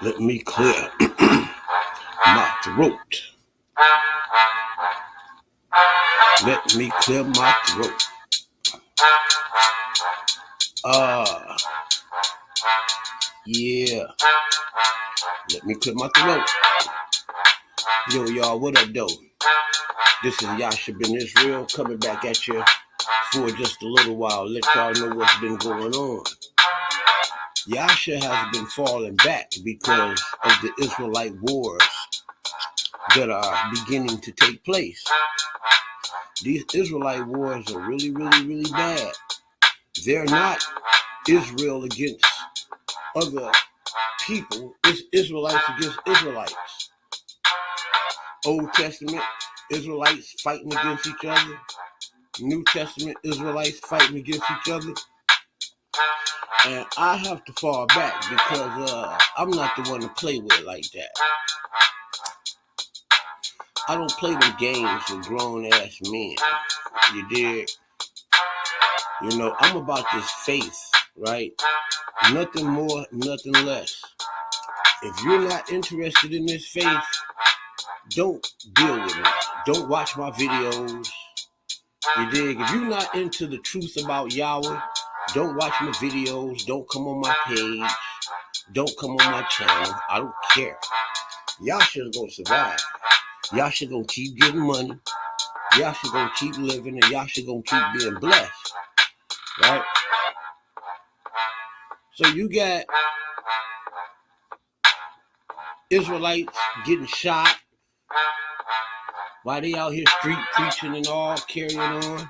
Let me clear my throat. Let me clear my throat. Yeah. Let me clear my throat. Yo, y'all, what up, though? This is Yasha Ben Israel coming back at you for just a little while. Let y'all know what's been going on. Yasha has been falling back because of the Israelite Wars that are beginning to take place. These Israelite Wars are really, really, really bad. They're not Israel against other people. It's Israelites against Israelites. Old Testament, Israelites fighting against each other. New Testament, Israelites fighting against each other. And I have to fall back because I'm not the one to play with like that. I don't play them games with grown-ass men. You dig? You know, I'm about this faith, right? Nothing more, nothing less. If you're not interested in this faith, don't deal with me. Don't watch my videos. You dig? If you're not into the truth about Yahweh, don't watch my videos. Don't come on my page. Don't come on my channel. I don't care. Yasha's gonna survive. Yasha gonna keep getting money. Yasha gonna keep living, and Yasha gonna keep being blessed. Right? So you got Israelites getting shot while they out here street preaching and all, carrying on.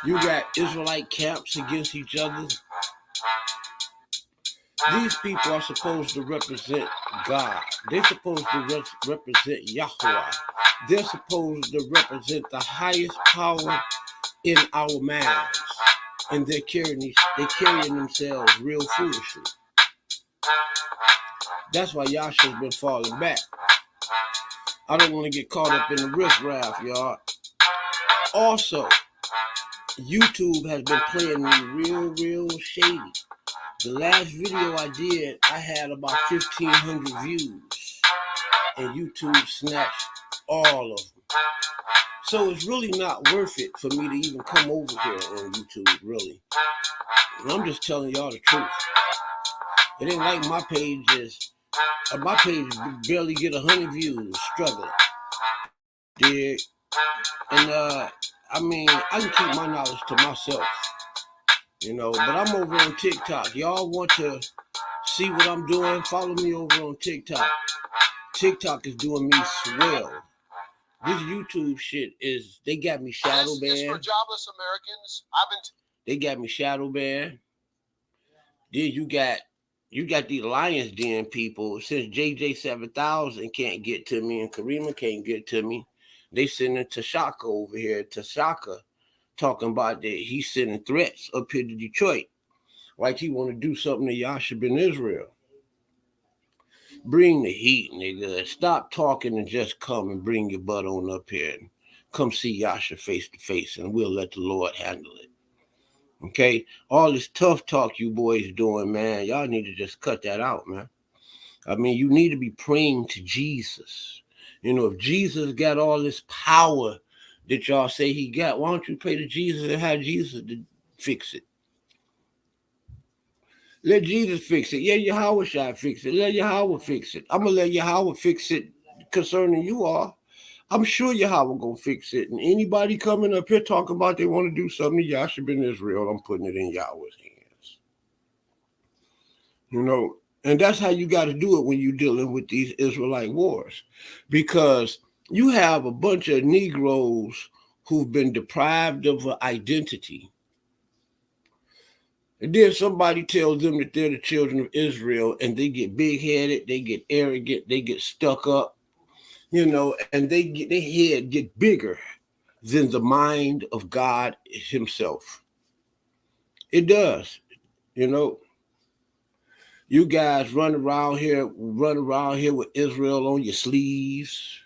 You got Israelite camps against each other. These people are supposed to represent God. They're supposed to represent Yahweh. They're supposed to represent the highest power in our minds. And they're carrying themselves real foolishly. That's why Yasha's been falling back. I don't want to get caught up in the riffraff, y'all. Also, YouTube has been playing me real shady. The last video I did, I had about 1,500 views, and YouTube snatched all of them. So it's really not worth it for me to even come over here on YouTube, really. And I'm just telling y'all the truth. It ain't like my page barely get 100 views, struggling. Dig? And I mean, I can keep my knowledge to myself. You know, but I'm over on TikTok. Y'all want to see what I'm doing? Follow me over on TikTok. TikTok is doing me swell. This YouTube shit they got me shadow banned. This is for jobless Americans. They got me shadow banned. Then you got these Lions Den people. Since JJ7000 can't get to me and Karima can't get to me, they sending Tashaka over here. Tashaka talking about that he's sending threats up here to Detroit, like he want to do something to Yasha Ben Israel. Bring the heat, nigga. Stop talking and just come and bring your butt on up here and come see Yasha face to face, and we'll let the Lord handle it. Okay? All this tough talk you boys doing, man, y'all need to just cut that out, man. I mean, you need to be praying to Jesus. You know, if Jesus got all this power that y'all say he got, why don't you pray to Jesus and have Jesus to fix it? Let Jesus fix it. Yeah, Yahweh shall fix it. Let Yahweh fix it. I'm going to let Yahweh fix it concerning you all. I'm sure Yahweh going to fix it. And anybody coming up here talking about they want to do something to Yasha Ben Israel, I'm putting it in Yahweh's hands. You know, and that's how you got to do it when you're dealing with these Israelite wars. Because you have a bunch of Negroes who've been deprived of an identity. And then somebody tells them that they're the children of Israel, and they get big-headed, they get arrogant, they get stuck up, you know, and their head get bigger than the mind of God himself. It does, you know. You guys run around here with Israel on your sleeves,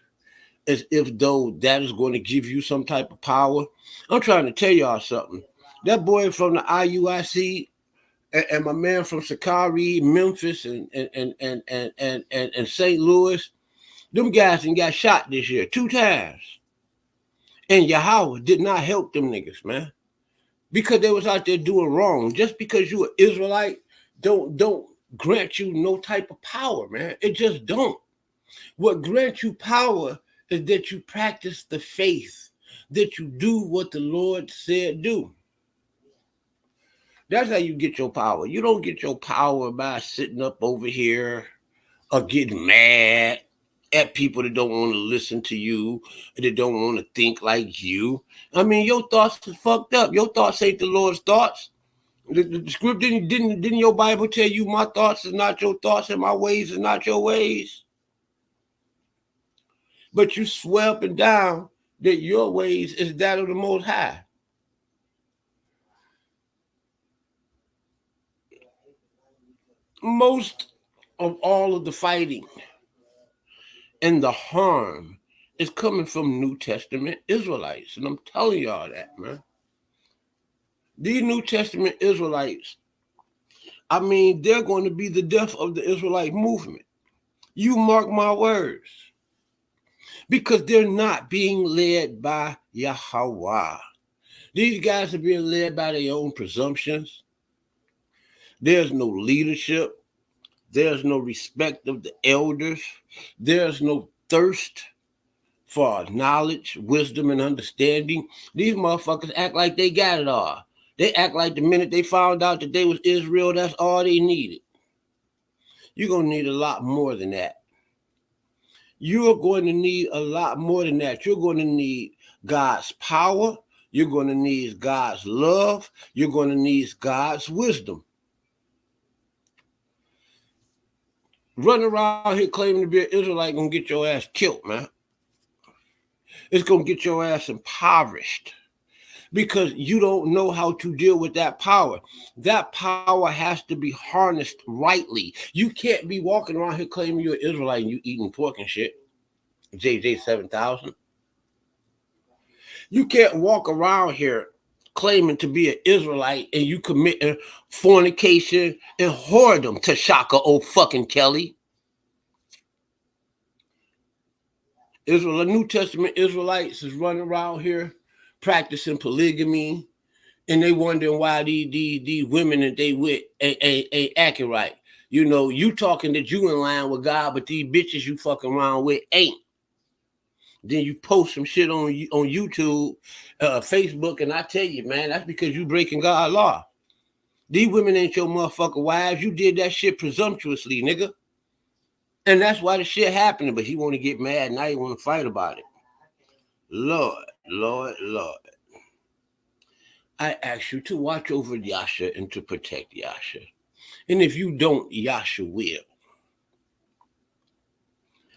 as if though that is going to give you some type of power. I'm trying to tell y'all something. That boy from the IUIC, And my man from Sakari, Memphis, and St. Louis, them guys done got shot this year 2 times. And Yahweh did not help them niggas, man. Because they was out there doing wrong. Just because you an Israelite don't grant you no type of power, man. It just don't. What grants you power is that you practice the faith, that you do what the Lord said do. That's how you get your power. You don't get your power by sitting up over here or getting mad at people that don't want to listen to you, that don't want to think like you. I mean, your thoughts is fucked up. Your thoughts ain't the Lord's thoughts. The script didn't your Bible tell you my thoughts is not your thoughts and my ways is not your ways? But you swear up and down that your ways is that of the Most High. Most of all of the fighting and the harm is coming from New Testament Israelites. And I'm telling y'all that, man. These New Testament Israelites, I mean, they're going to be the death of the Israelite movement. You mark my words. Because they're not being led by Yahweh. These guys are being led by their own presumptions. There's no leadership. There's no respect of the elders. There's no thirst for knowledge, wisdom, and understanding. These motherfuckers act like they got it all. They act like the minute they found out that they was Israel, that's all they needed. You're going to need a lot more than that. You're going to need a lot more than that. You're going to need God's power. You're going to need God's love. You're going to need God's wisdom. Running around here claiming to be an Israelite gonna get your ass killed, man. It's gonna get your ass impoverished because you don't know how to deal with that power. That power has to be harnessed rightly. You can't be walking around here claiming you're an Israelite and you eating pork and shit. JJ 7000. You can't walk around here claiming to be an Israelite and you committing fornication and whoredom, Tashaka fucking Kelly. Israel, New Testament Israelites is running around here practicing polygamy, and they wondering why these women that they with ain't acting right. You know, you talking that you in line with God, but these bitches you fucking around with ain't. Then you post some shit on YouTube, Facebook, and I tell you, man, that's because you breaking God's law. These women ain't your motherfucking wives. You did that shit presumptuously, nigga. And that's why the shit happening, but he want to get mad, now he want to fight about it. Lord. I ask you to watch over Yasha and to protect Yasha. And if you don't, Yasha will.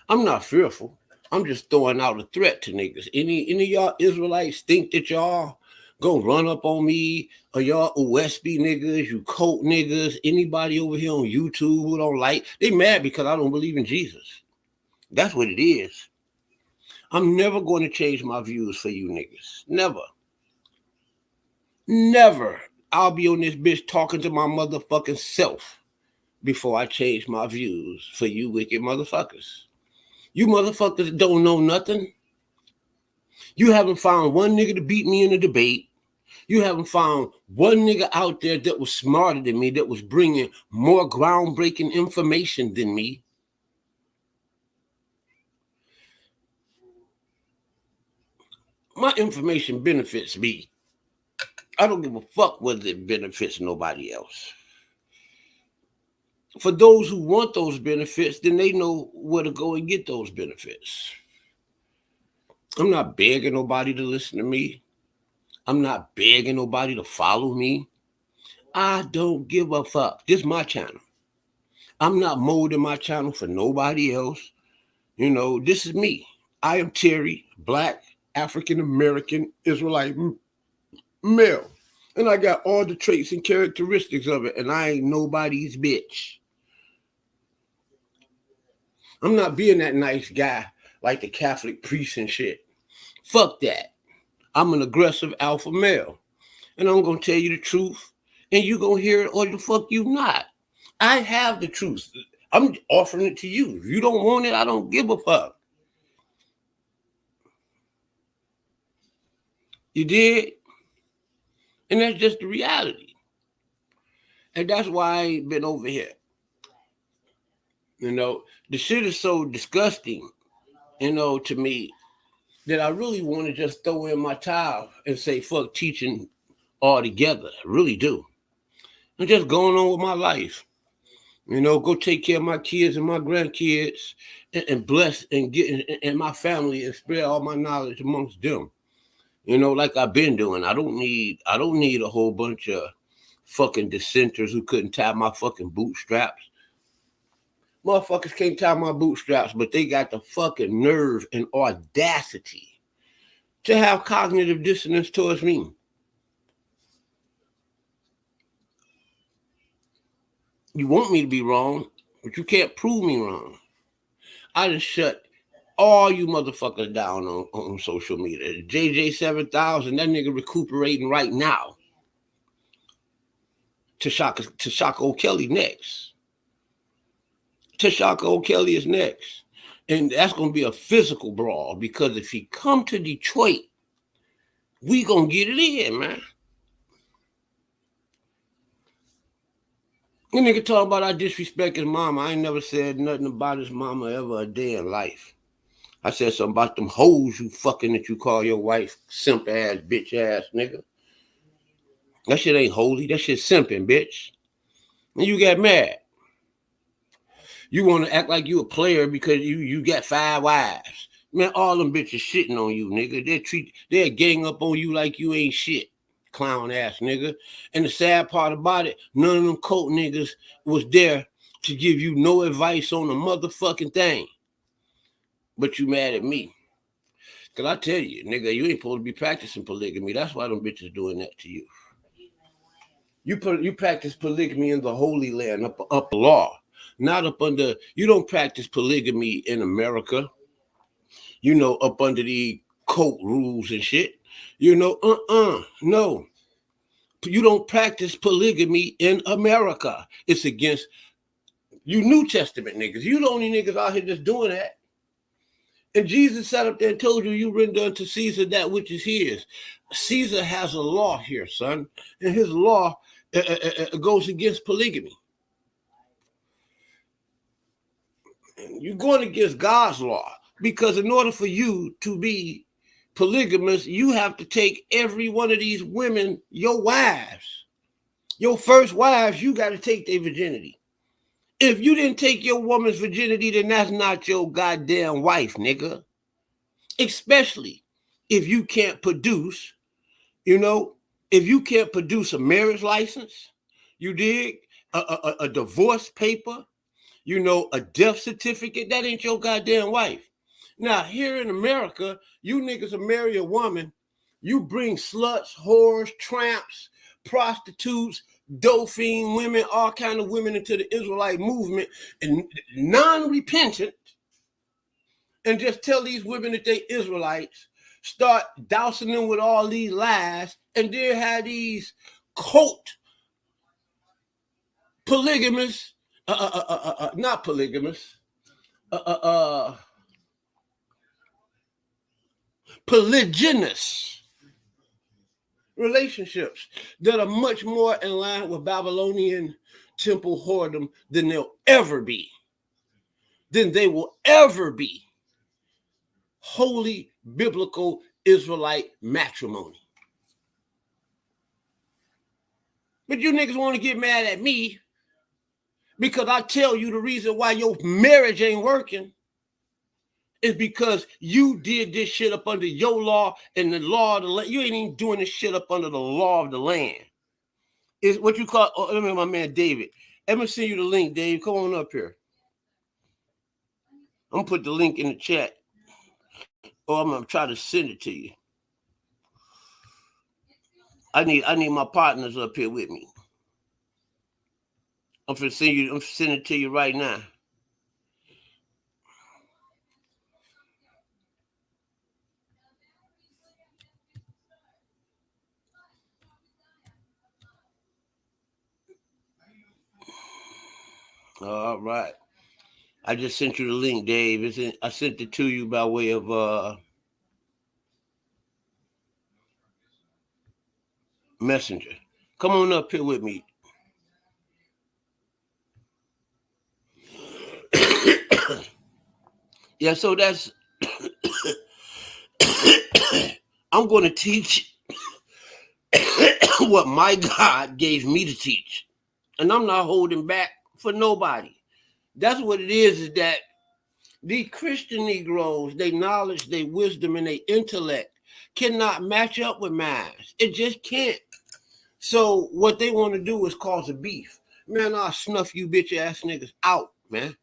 I'm not fearful. I'm just throwing out a threat to niggas. Any of y'all Israelites think that y'all gonna run up on me, or y'all OSB niggas, you cult niggas, anybody over here on YouTube who don't like, they mad because I don't believe in Jesus. That's what it is. I'm never going to change my views for you niggas. Never. Never. I'll be on this bitch talking to my motherfucking self before I change my views for you wicked motherfuckers. You motherfuckers don't know nothing. You haven't found one nigga to beat me in a debate. You haven't found one nigga out there that was smarter than me, that was bringing more groundbreaking information than me. My information benefits me. I don't give a fuck whether it benefits nobody else. For those who want those benefits, then they know where to go and get those benefits. I'm not begging nobody to listen to me. I'm not begging nobody to follow me. I don't give a fuck. This is my channel. I'm not molding my channel for nobody else. You know, this is me. I am Terry, Black, African-American, Israelite male. And I got all the traits and characteristics of it, and I ain't nobody's bitch. I'm not being that nice guy like the Catholic priest and shit. Fuck that. I'm an aggressive alpha male. And I'm going to tell you the truth. and you gonna hear it or the fuck you not. I have the truth. I'm offering it to you. If you don't want it, I don't give a fuck. You did? And that's just the reality. And that's why I ain't been over here. You know, the shit is so disgusting, to me, that I really want to just throw in my towel and say fuck teaching altogether. I really do. I'm just going on with my life. Go take care of my kids and my grandkids and bless and get and my family and spread all my knowledge amongst them. Like I've been doing. I don't need a whole bunch of fucking dissenters who couldn't tie my fucking bootstraps. Motherfuckers can't tie my bootstraps, but they got the fucking nerve and audacity to have cognitive dissonance towards me. You want me to be wrong, but you can't prove me wrong. I just shut all you motherfuckers down on social media. JJ7000, that nigga recuperating right now. Tashaka O'Kelly next. Tashaka O'Kelly is next. And that's going to be a physical brawl because if he come to Detroit, we going to get it in, man. You nigga talk about I disrespect his mama. I ain't never said nothing about his mama ever a day in life. I said something about them hoes you fucking that you call your wife simp ass, bitch ass nigga. That shit ain't holy. That shit simping, bitch. And you got mad. You want to act like you a player because you got 5 wives. Man, all them bitches shitting on you, nigga. They'll gang up on you like you ain't shit. Clown ass nigga. And the sad part about it, none of them coat niggas was there to give you no advice on a motherfucking thing. But you mad at me. Cause I tell you, nigga, you ain't supposed to be practicing polygamy. That's why them bitches doing that to you. You practice polygamy in the Holy Land, up law, not up under. You don't practice polygamy in America. Up under the cult rules and shit. No. You don't practice polygamy in America. It's against you New Testament niggas. You the only niggas out here just doing that. And Jesus sat up there and told you render unto Caesar that which is his. Caesar has a law here, son. And his law goes against polygamy. You're going against God's law. Because in order for you to be polygamous, you have to take every one of these women, your wives. Your first wives, you got to take their virginity. If you didn't take your woman's virginity, then that's not your goddamn wife, nigga. Especially if you can't produce, if you can't produce a marriage license, you dig, a divorce paper, a death certificate, that ain't your goddamn wife. Now, here in America, you niggas will marry a woman, you bring sluts, whores, tramps, prostitutes, dope fiend women, all kind of women into the Israelite movement, and non-repentant, and just tell these women that they Israelites, start dousing them with all these lies, and then have these cult polygamous, not polygamous, polygynous relationships that are much more in line with Babylonian temple whoredom than they'll ever be. Than they will ever be holy biblical Israelite matrimony. But you niggas want to get mad at me because I tell you the reason why your marriage ain't working is because you did this shit up under your law and the law of the land. You ain't even doing this shit up under the law of the land. It's what you call, let me my man David. Let me send you the link, Dave. Come on up here. I'm gonna put the link in the chat. Or I'm gonna try to send it to you. I need my partners up here with me. I'm sending it to you right now. All right. I just sent you the link, Dave. I sent it to you by way of Messenger. Come on up here with me. Yeah, so that's I'm going to teach what my God gave me to teach. And I'm not holding back for nobody. That's what it is that these Christian Negroes, their knowledge, their wisdom, and their intellect cannot match up with mine. It just can't. So what they want to do is cause a beef. Man, I'll snuff you bitch ass niggas out, man.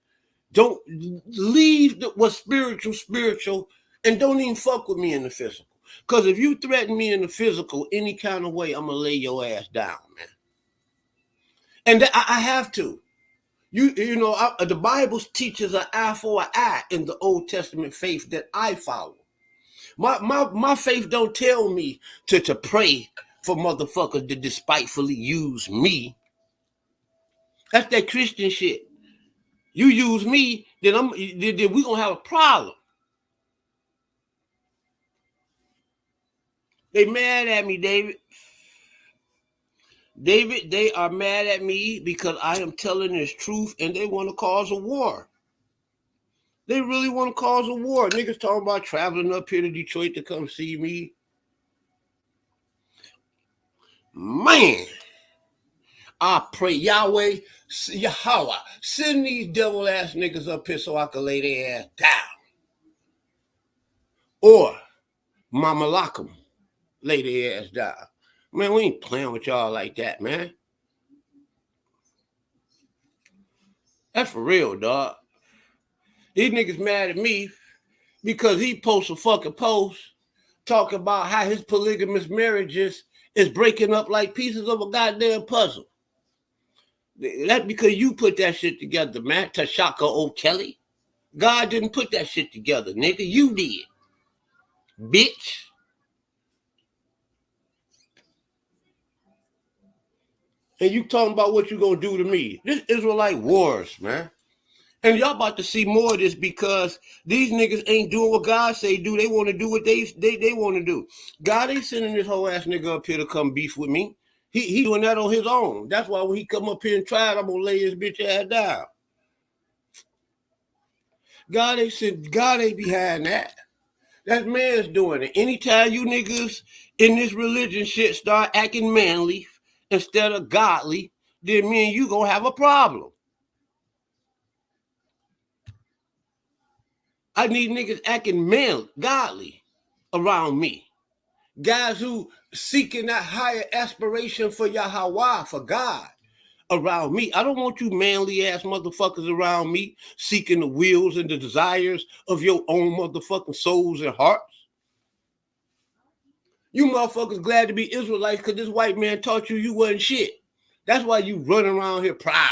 Don't leave what's spiritual, and don't even fuck with me in the physical. Because if you threaten me in the physical any kind of way, I'm going to lay your ass down, man. And I have to. The Bible teaches an eye for an eye in the Old Testament faith that I follow. My faith don't tell me to pray for motherfuckers to despitefully use me. That's that Christian shit. You use me, then we gonna have a problem. They mad at me, David. They are mad at me because I am telling this truth, and they want to cause a war. They really want to cause a war. Niggas talking about traveling up here to Detroit to come see me. Man, I pray Yahweh, send these devil ass niggas up here so I can lay their ass down. Or Mama lock them, lay their ass down. Man, we ain't playing with y'all like that, man. That's for real, dog. These niggas mad at me because he posts a fucking post talking about how his polygamous marriages is breaking up like pieces of a goddamn puzzle. That's because you put that shit together, man. Tashaka O'Kelly. God didn't put that shit together, nigga. You did. Bitch. And you talking about what you gonna do to me. This Israelite Wars, man. And y'all about to see more of this because these niggas ain't doing what God say do. They want to do what they want to do. God ain't sending this whole ass nigga up here to come beef with me. He doing that on his own. That's why when he come up here and try it, I'm gonna lay his bitch ass down. God ain't behind that. That man's doing it. Anytime you niggas in this religion shit start acting manly instead of godly, then me and you gonna have a problem. I need niggas acting manly, godly around me. Guys who seeking that higher aspiration for Yahweh, for God, around me. I don't want you manly ass motherfuckers around me seeking the wills and the desires of your own motherfucking souls and hearts. You motherfuckers glad to be Israelites because this white man taught you wasn't shit. That's why you running around here proud.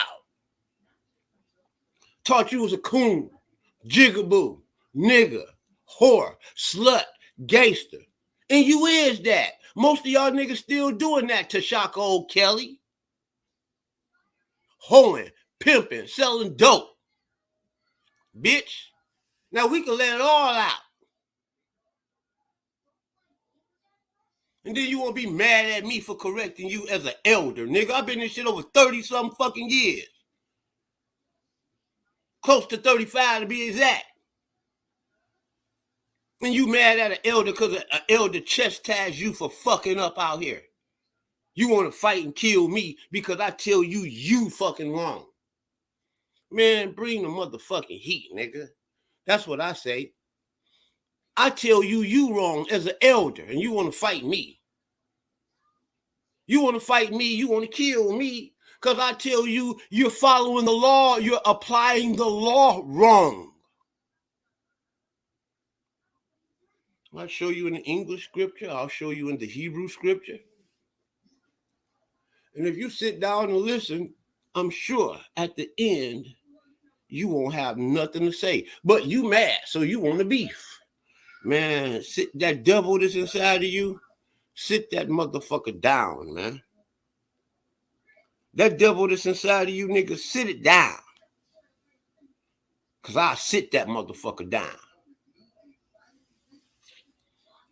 Taught you was a coon, jigaboo, nigga, whore, slut, gangster. And you is that. Most of y'all niggas still doing that, Tashaka O'Kelly. Hoeing, pimping, selling dope. Bitch. Now we can let it all out. And then you want to be mad at me for correcting you as an elder, nigga. I've been in shit over 30-something fucking years. Close to 35 to be exact. And you mad at an elder because an elder chastised you for fucking up out here. You want to fight and kill me because I tell you fucking wrong. Man, bring the motherfucking heat, nigga. That's what I say. I tell you wrong as an elder and you want to fight me. You want to fight me, you want to kill me because I tell you you're following the law, you're applying the law wrong. I'll show you in the English scripture. I'll show you in the Hebrew scripture. And if you sit down and listen, I'm sure at the end, you won't have nothing to say. But you mad, so you want to beef. Man, sit that devil that's inside of you, sit that motherfucker down, man. That devil that's inside of you, nigga, sit it down. Because I'll sit that motherfucker down.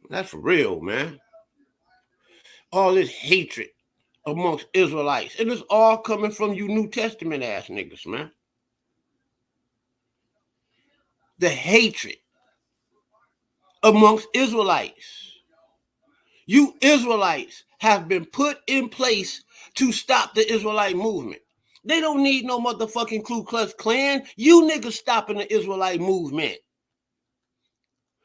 That's for real, man. All this hatred amongst Israelites. And it's all coming from you New Testament ass niggas, man. The hatred amongst Israelites. You Israelites have been put in place to stop the Israelite movement. They don't need no motherfucking Ku Klux Klan. You niggas stopping the Israelite movement.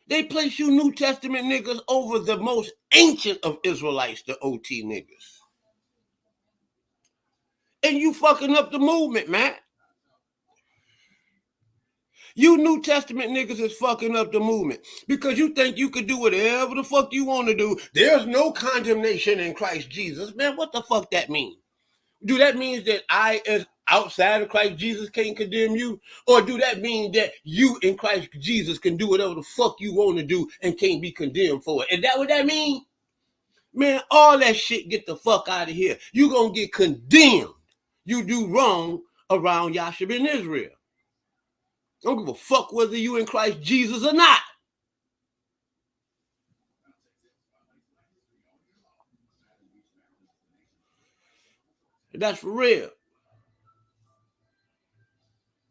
They place you New Testament niggas over the most ancient of Israelites, the OT niggas. And you fucking up the movement, man. You New Testament niggas is fucking up the movement because you think you could do whatever the fuck you want to do. There's no condemnation in Christ Jesus. Man, what the fuck that mean? Do that mean that I, as outside of Christ Jesus, can't condemn you? Or do that mean that you in Christ Jesus can do whatever the fuck you want to do and can't be condemned for it? Is that what that mean? Man, all that shit, get the fuck out of here. You gonna get condemned. You do wrong around Yashab in Israel. Don't give a fuck whether you in Christ Jesus or not. That's for real.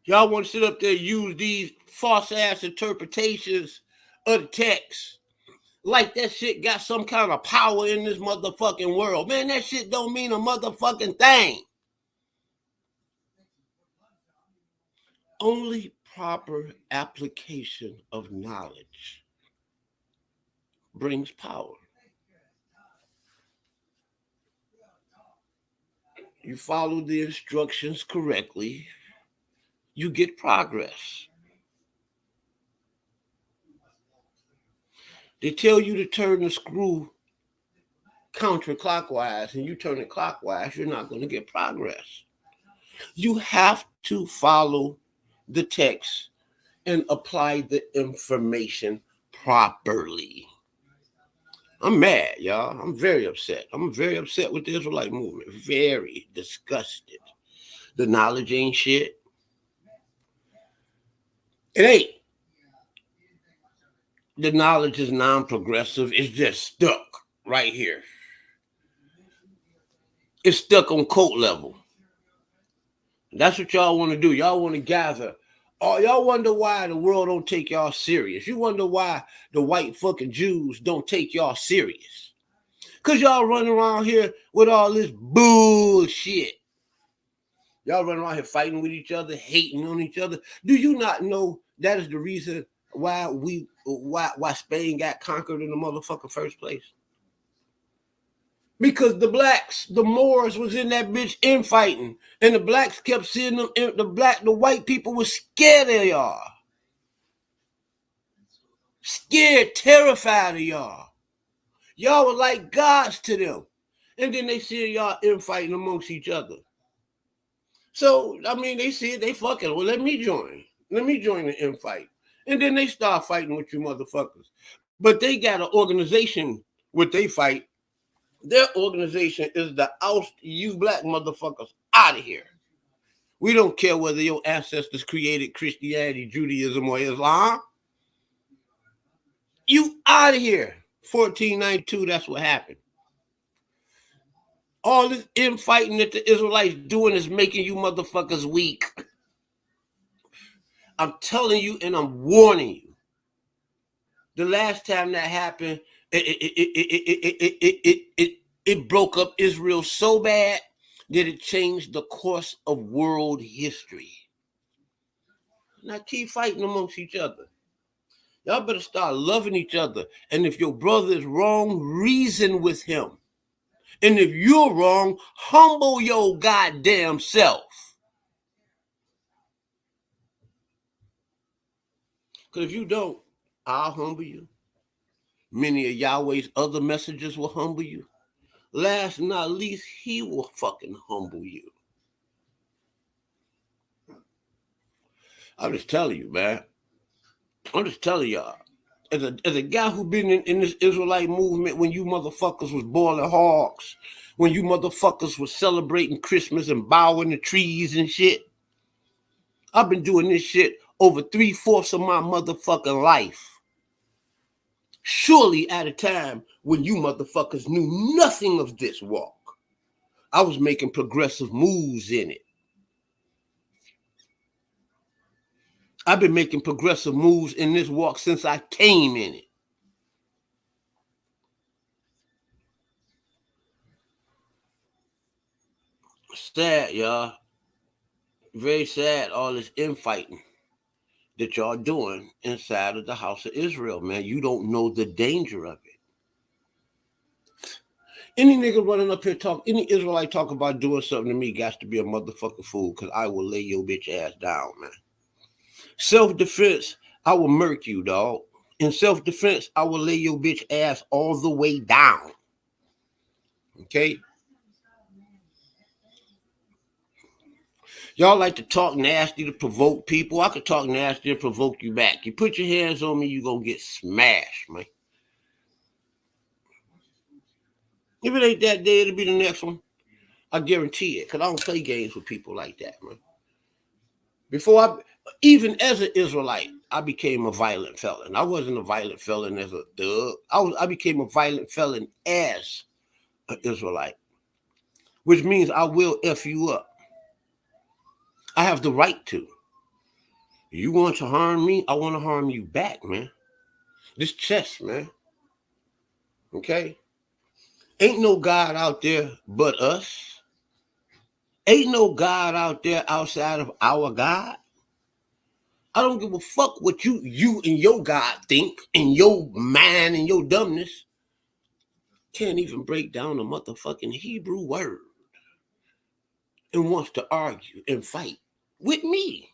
Y'all want to sit up there and use these false ass interpretations of the text like that shit got some kind of power in this motherfucking world. Man, that shit don't mean a motherfucking thing. Only proper application of knowledge brings power. You follow the instructions correctly, you get progress. They tell you to turn the screw counterclockwise and you turn it clockwise, you're not going to get progress. You have to follow the text and apply the information properly. I'm mad, y'all. I'm very upset. I'm very upset with the Israelite movement. Very disgusted. The knowledge ain't shit. It ain't. The knowledge is non-progressive. It's just stuck right here. It's stuck on cult level. That's what y'all want to do. Y'all want to gather. Oh, y'all wonder why the world don't take y'all serious. You wonder why the white fucking Jews don't take y'all serious. Because y'all running around here with all this bullshit. Y'all running around here fighting with each other, hating on each other. Do you not know that is the reason why Spain got conquered in the motherfucking first place? Because the blacks, the Moors was in that bitch infighting. And the blacks kept seeing them, the white people was scared of y'all. Scared, terrified of y'all. Y'all were like gods to them. And then they see y'all infighting amongst each other. So, I mean, they see it, they fucking, well, let me join. Let me join the infight. And then they start fighting with you motherfuckers. But they got an organization with they fight. Their organization is to oust you black motherfuckers out of here. We don't care whether your ancestors created Christianity, Judaism, or Islam. You out of here. 1492, that's what happened. All this infighting that the Israelites doing is making you motherfuckers weak. I'm telling you and I'm warning you. The last time that happened, it broke up Israel so bad that it changed the course of world history. Now keep fighting amongst each other. Y'all better start loving each other. And if your brother is wrong, reason with him. And if you're wrong, humble your goddamn self. Because if you don't, I'll humble you. Many of Yahweh's other messengers will humble you. Last but not least, he will fucking humble you. I'm just telling you, man. I'm just telling y'all. As a guy who been in this Israelite movement when you motherfuckers was boiling hogs, when you motherfuckers was celebrating Christmas and bowing the trees and shit, I've been doing this shit over 3/4 of my motherfucking life. Surely at a time when you motherfuckers knew nothing of this walk, I was making progressive moves in it. I've been making progressive moves in this walk since I came in it. Sad, y'all. Very sad, all this infighting that y'all doing inside of the house of Israel, man. You don't know the danger of it. Any nigga running up here any Israelite talk about doing something to me got to be a motherfucking fool, because I will lay your bitch ass down, man. Self-defense, I will murk you, dog. In self-defense, I will lay your bitch ass all the way down. Okay? Y'all like to talk nasty to provoke people. I could talk nasty to provoke you back. You put your hands on me, you gonna get smashed, man. If it ain't that day, it'll be the next one. I guarantee it, because I don't play games with people like that, man. Even as an Israelite, I became a violent felon. I wasn't a violent felon as a thug. I became a violent felon as an Israelite, which means I will F you up. I have the right to. You want to harm me, I want to harm you back, man. This chess, man. Okay? Ain't no God out there but us. Ain't no God out there outside of our God. I don't give a fuck what you and your God think, and your mind and your dumbness. Can't even break down a motherfucking Hebrew word and wants to argue and fight with me.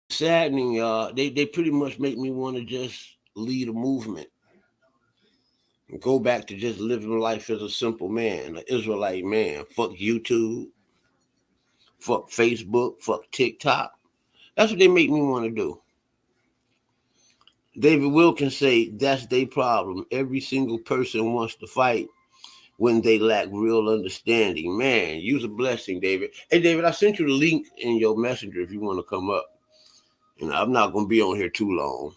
Saddening, y'all. They pretty much make me want to just lead a movement and go back to just living life as a simple man, an Israelite man. Fuck YouTube, fuck Facebook, fuck TikTok. That's what they make me want to do. David Wilkins say that's their problem. Every single person wants to fight when they lack real understanding. Man, use a blessing, David. Hey, David, I sent you the link in your messenger if you want to come up. I'm not going to be on here too long.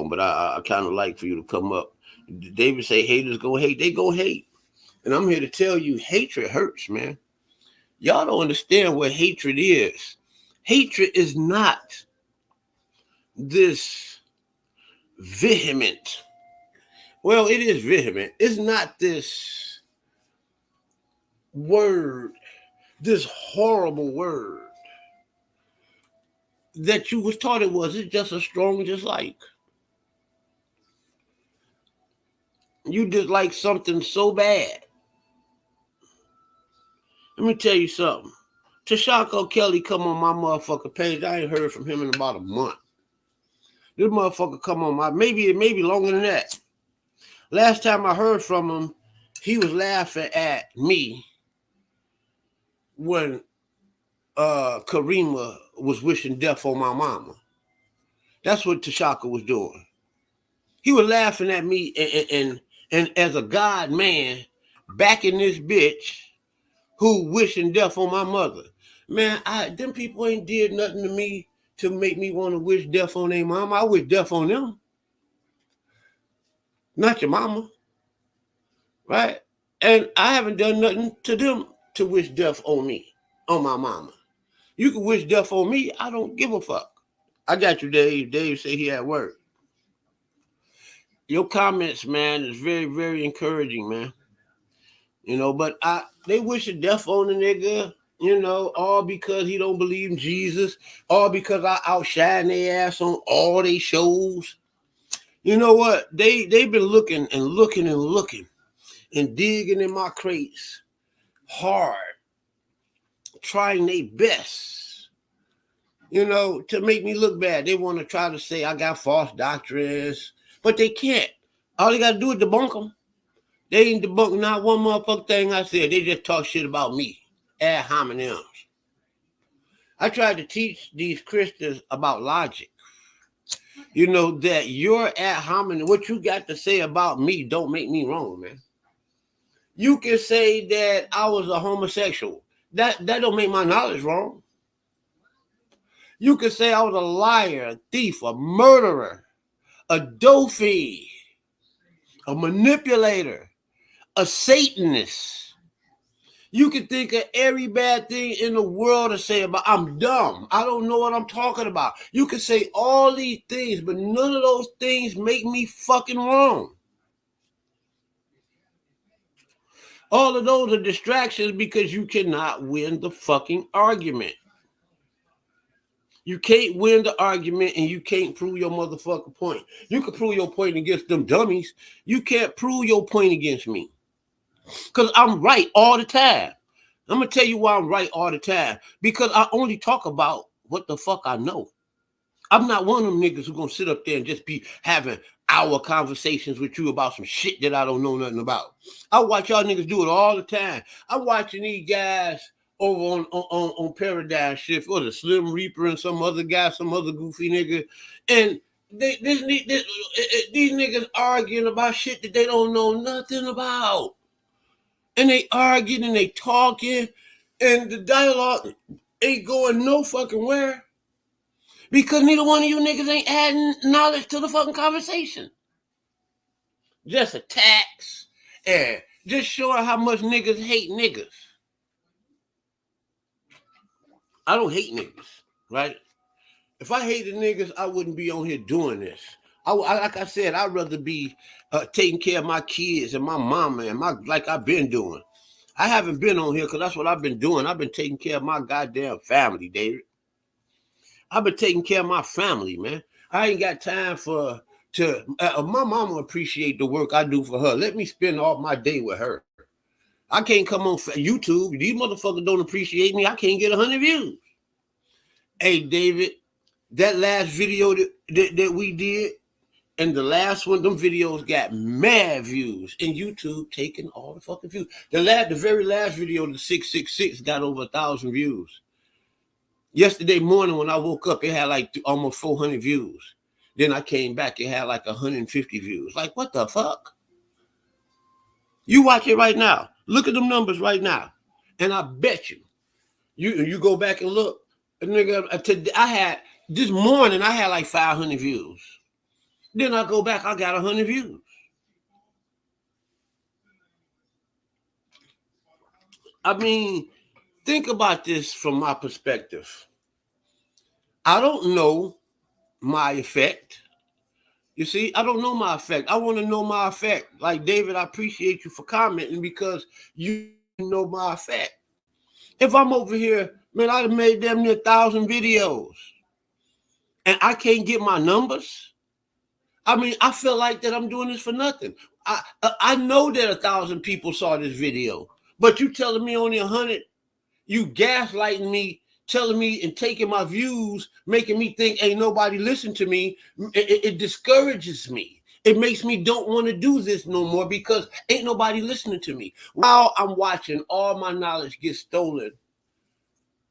But I kind of like for you to come up. David say haters go hate. They go hate. And I'm here to tell you, hatred hurts, man. Y'all don't understand what hatred is. Hatred is not this vehement. Well, it is vehement. It's not this word, this horrible word that you was taught it was. It's just a strong dislike. You dislike something so bad. Let me tell you something. Tashako Kelly come on my motherfucking page. I ain't heard from him in about a month. This motherfucker come on my, maybe longer than that. Last time I heard from him, he was laughing at me when Karima was wishing death on my mama. That's what Tashaka was doing. He was laughing at me and as a God man backing this bitch who wishing death on my mother. Man, them people ain't did nothing to me to make me want to wish death on their mama. I wish death on them. Not your mama. Right? And I haven't done nothing to them to wish death on me, on my mama. You can wish death on me. I don't give a fuck. I got you, Dave. Dave say he at work. Your comments, man, is very, very encouraging, man. But they wish death on the nigga, all because he don't believe in Jesus, all because I outshine their ass on all they shows. You know what? They've been looking and digging in my crates hard, trying their best, to make me look bad. They want to try to say I got false doctrines, but they can't. All they got to do is debunk them. They ain't debunked not one motherfucking thing I said. They just talk shit about me. Ad hominems. I tried to teach these Christians about logic. That your ad hominem, what you got to say about me don't make me wrong, man. You can say that I was a homosexual. That don't make my knowledge wrong. You can say I was a liar, a thief, a murderer, a dophie, a manipulator, a Satanist. You can think of every bad thing in the world to say about I'm dumb. I don't know what I'm talking about. You can say all these things, but none of those things make me fucking wrong. All of those are distractions because you cannot win the fucking argument. You can't win the argument and you can't prove your motherfucking point. You can prove your point against them dummies. You can't prove your point against me. Because I'm right all the time. I'm going to tell you why I'm right all the time. Because I only talk about what the fuck I know. I'm not one of them niggas who's going to sit up there and just be having hour conversations with you about some shit that I don't know nothing about. I watch y'all niggas do it all the time. I'm watching these guys over on Paradigm Shift or the Slim Reaper and some other guy, some other goofy nigga. And these niggas arguing about shit that they don't know nothing about. And they arguing and they talking and the dialogue ain't going no fucking where. Because neither one of you niggas ain't adding knowledge to the fucking conversation. Just attacks and just showing how much niggas hate niggas. I don't hate niggas, right? If I hated niggas, I wouldn't be on here doing this. Like I said, I'd rather be taking care of my kids and my mama and like I've been doing. I haven't been on here because that's what I've been doing. I've been taking care of my goddamn family, David. I've been taking care of my family, man. I ain't got time my mama appreciate the work I do for her. Let me spend all my day with her. I can't come on YouTube. These motherfuckers don't appreciate me. I can't get 100 views. Hey, David, that last video that we did and the last one, them videos got mad views. And YouTube taking all the fucking views. The very last video, the 666, got over 1,000 views. Yesterday morning when I woke up, it had like almost 400 views. Then I came back, it had like 150 views. Like, what the fuck? You watch it right now. Look at them numbers right now. And I bet you go back and look. Nigga, this morning, I had like 500 views. Then I go back, I got 100 views. I mean, think about this from my perspective. I don't know my effect. You see, I don't know my effect. I want to know my effect. Like, David, I appreciate you for commenting because you know my effect. If I'm over here, man, I'd have made damn near 1,000 videos. And I can't get my numbers. I mean, I feel like that I'm doing this for nothing. I know that 1,000 people saw this video. But you telling me only 100, you gaslighting me, telling me and taking my views, making me think ain't nobody listen to me. It discourages me. It makes me don't want to do this no more because ain't nobody listening to me. While I'm watching all my knowledge get stolen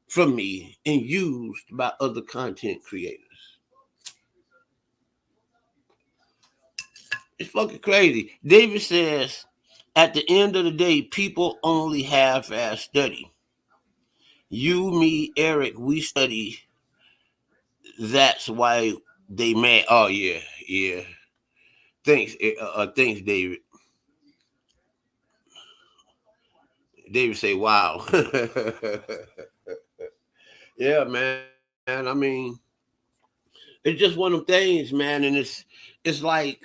from me and used by other content creators. It's fucking crazy. David says, at the end of the day, people only half-ass study. You, me, Eric, we study. That's why they mad. Oh yeah. Thanks, thanks, David. David say, "Wow." Yeah, man. I mean, it's just one of them things, man. And it's like,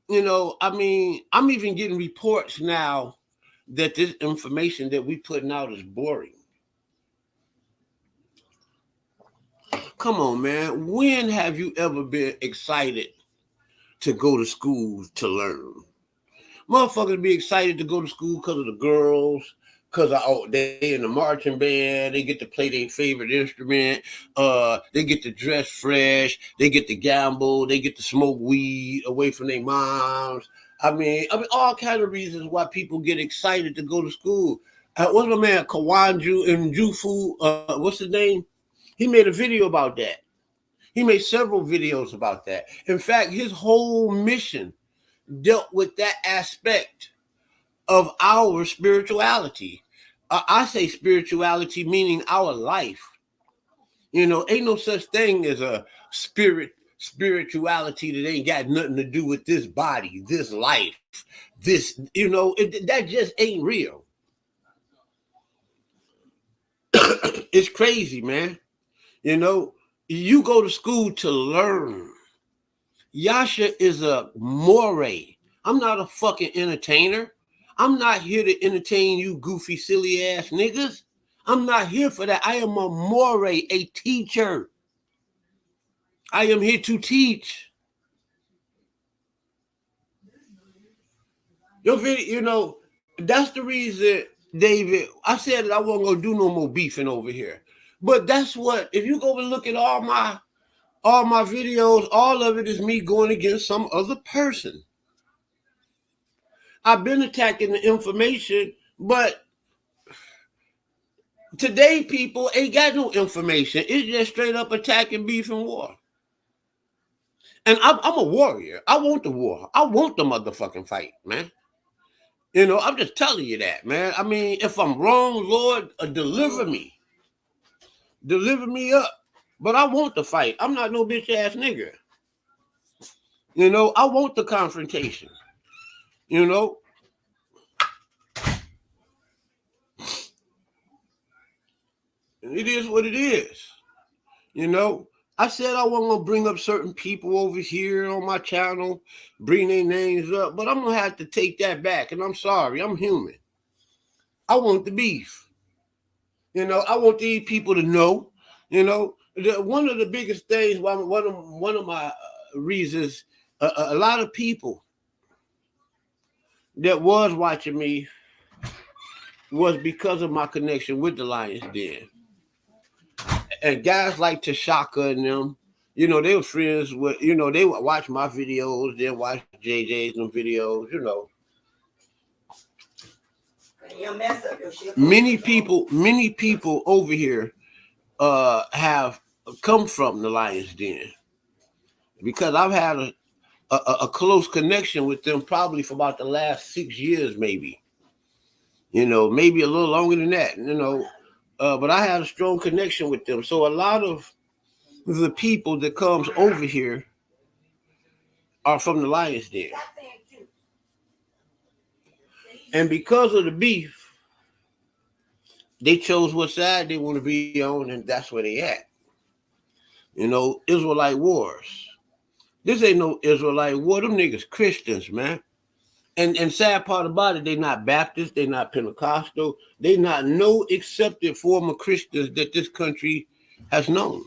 I mean, I'm even getting reports now that this information that we putting out is boring. Come on, man. When have you ever been excited to go to school to learn? Motherfuckers be excited to go to school because of the girls, because they in the marching band, they get to play their favorite instrument, they get to dress fresh, they get to gamble, they get to smoke weed away from their moms. I mean, all kind of reasons why people get excited to go to school. What's my man, Kawanju and Jufu, what's his name? He made a video about that. He made several videos about that. In fact, his whole mission dealt with that aspect of our spirituality. I say spirituality meaning our life. Ain't no such thing as a spirituality that ain't got nothing to do with this body, this life, this, that just ain't real. It's crazy, man. You go to school to learn. Yasha is a moray. I'm not a fucking entertainer. I'm not here to entertain you goofy, silly ass niggas. I'm not here for that. I am a moray, a teacher. I am here to teach. Your video, that's the reason, David, I said that I wasn't gonna do no more beefing over here. But that's what, if you go and look at all my videos, all of it is me going against some other person. I've been attacking the information, but today people ain't got no information. It's just straight up attacking, beef, and war. And I'm a warrior. I want the war. I want the motherfucking fight, man. I'm just telling you that, man. I mean, if I'm wrong, Lord, deliver me. Deliver me up. But I want the fight. I'm not no bitch ass nigga. I want the confrontation. It is what it is. I said I wasn't going to bring up certain people over here on my channel, bring their names up, but I'm going to have to take that back. And I'm sorry, I'm human. I want the beef. I want these people to know, one of the biggest things, one of my reasons, a lot of people that was watching me was because of my connection with the Lions Den. And guys like Tashaka and them, they were friends with, they would watch my videos, they'd watch JJ's and videos, Many people over here have come from the Lions Den because I've had a close connection with them probably for about the last 6 years, maybe. Maybe a little longer than that, but I had a strong connection with them. So a lot of the people that comes over here are from the Lions Den. And because of the beef, they chose what side they want to be on, and that's where they at. Israelite Wars. This ain't no Israelite war. Them niggas Christians, man. And sad part about it, they not Baptist, they not Pentecostal, they not no accepted form of Christians that this country has known.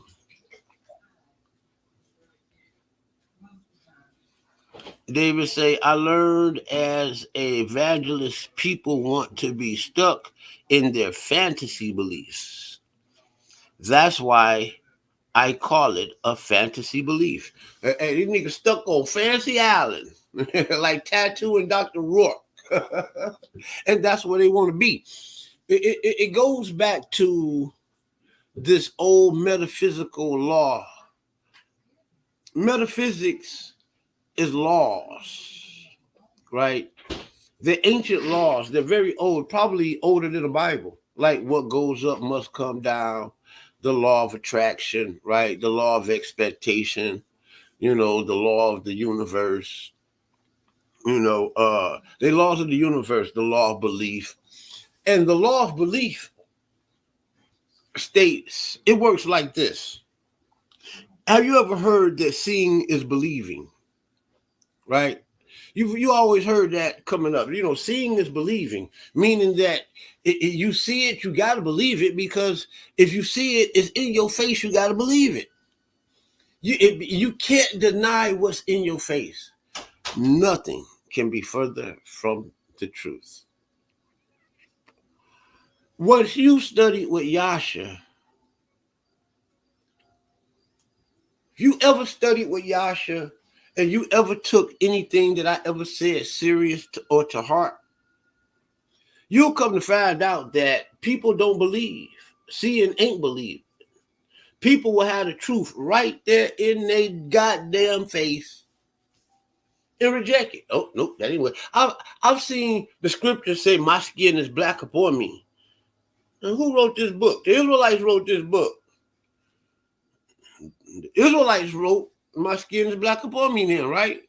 David say, I learned as an evangelist, people want to be stuck in their fantasy beliefs. That's why I call it a fantasy belief. Hey, these niggas stuck on Fancy Island, like Tattoo and Dr. Rourke. And that's where they want to be. It goes back to this old metaphysical law. Metaphysics is laws, right? The ancient laws, they're very old, probably older than the Bible. Like what goes up must come down, the law of attraction, right? The law of expectation, the law of the universe, the laws of the universe, the law of belief. And the law of belief states, it works like this. Have you ever heard that seeing is believing? Right? You always heard that coming up. Seeing is believing, meaning that you see it, you got to believe it, because if you see it, it's in your face, you got to believe it. You can't deny what's in your face. Nothing can be further from the truth. Once you studied with Yasha, if you ever studied with Yasha, and you ever took anything that I ever said serious or to heart, you'll come to find out that people don't believe. Seeing ain't believe. People will have the truth right there in their goddamn face. and reject it. Oh, nope, that ain't what. I've seen the scriptures say, my skin is black upon me. And who wrote this book? The Israelites wrote this book. The Israelites wrote, my skin is black upon me then, right?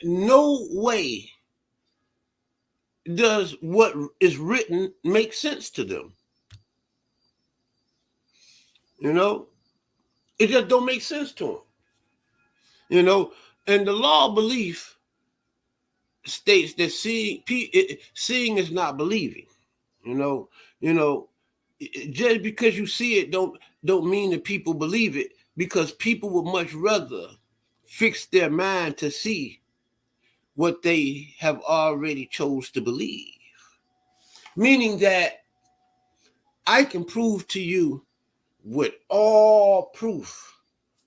No way does what is written make sense to them. You know, it just don't make sense to them. You know, and the law of belief states that seeing is not believing. You know, just because you see it don't mean that people believe it, because people would much rather fix their mind to see what they have already chose to believe. Meaning that I can prove to you with all proof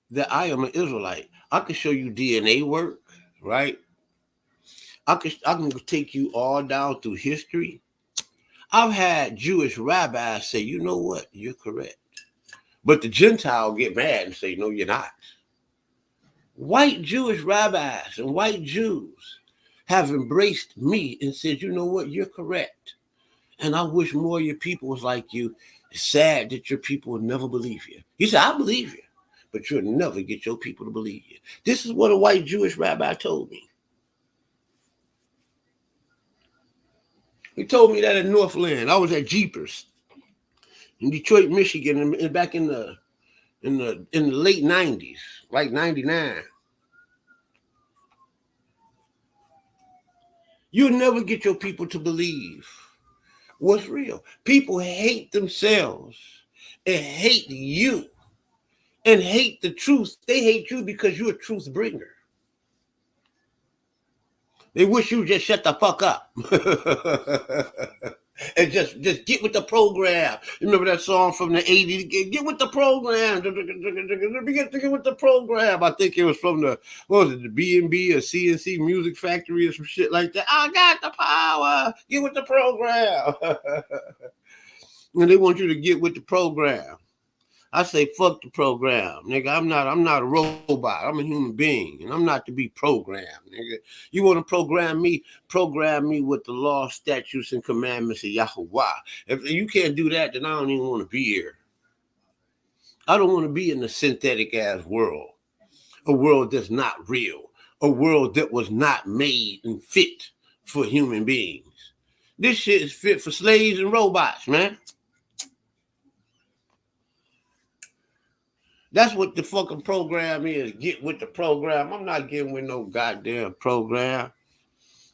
that I am an Israelite. I can show you DNA work, right? I can take you all down through history. I've had Jewish rabbis say, you know what, you're correct. But the Gentile get mad and say, no, you're not. White Jewish rabbis and white Jews have embraced me and said, you know what, you're correct. And I wish more of your people was like you. It's sad that your people will never believe you. He said, I believe you, but you'll never get your people to believe you. This is what a white Jewish rabbi told me. He told me that in Northland. I was at Jeepers in Detroit, Michigan, and back in the late 90s, like 99. You'll never get your people to believe what's real. People hate themselves and hate you and hate the truth. They hate you because you're a truth bringer. They wish you just shut the fuck up and just get with the program. You remember that song from the 80s? Get with the program. Get with the program. I think it was from the, what was it, the B&B or CNC Music Factory or some shit like that. I got the power. Get with the program. And they want you to get with the program. I say, fuck the program, nigga. I'm not a robot. I'm a human being, and I'm not to be programmed, nigga. You want to program me with the law, statutes, and commandments of Yahweh. If you can't do that, then I don't even want to be here. I don't want to be in a synthetic ass world, a world that's not real, a world that was not made and fit for human beings. This shit is fit for slaves and robots, man. That's what the fucking program is. Get with the program. I'm not getting with no goddamn program.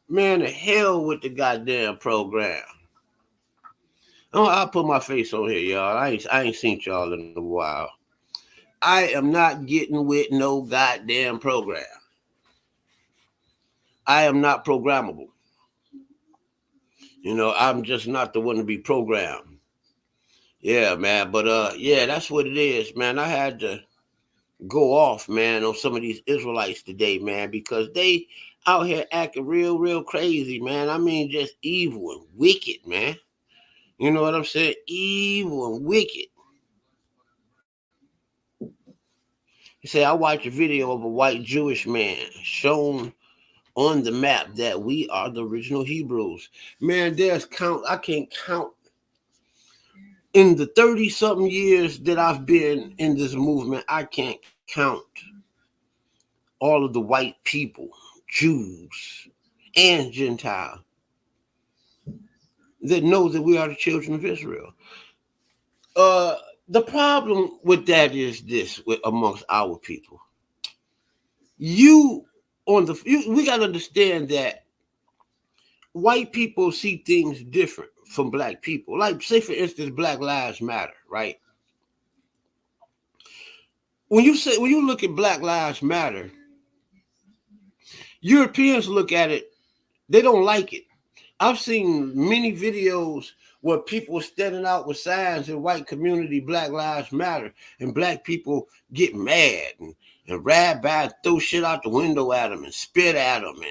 Man, the hell with the goddamn program. I'll put my face on here, y'all. I ain't seen y'all in a while. I am not getting with no goddamn program. I am not programmable. You know, I'm just not the one to be programmed. Yeah, man. But yeah, that's what it is, man. I had to go off, man, on some of these Israelites today, man, because they out here acting real crazy, man. I mean, just evil and wicked, man. You know what I'm saying? Evil and wicked. He said, I watched a video of a white Jewish man shown on the map that we are the original Hebrews. Man, I can't count. In the 30-something years that I've been in this movement, I can't count all of the white people, Jews and Gentiles, that know that we are the children of Israel. The problem with that is this amongst our people. We got to understand that white people see things different from black people. Like, say, for instance, Black Lives Matter, right? When you look at Black Lives Matter, Europeans look at it, they don't like it. I've seen many videos where people are standing out with signs in white community, Black Lives Matter, and black people get mad and rabbi throw shit out the window at them and spit at them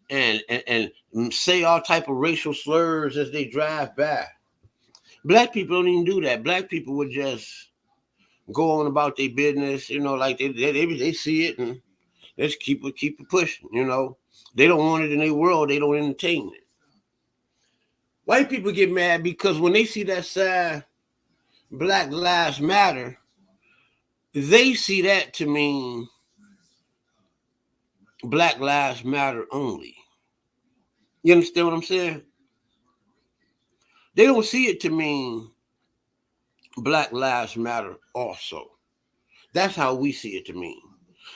and say all type of racial slurs as they drive by. Black people don't even do that. Black people would just go on about their business, you know, like they see it and Let's keep it pushing. They don't want it in their world. They don't entertain it. White people get mad because when they see that sign, Black Lives Matter, they see that to mean Black Lives Matter only. You understand what I'm saying? They don't see it to mean Black Lives Matter also. That's how we see it to mean.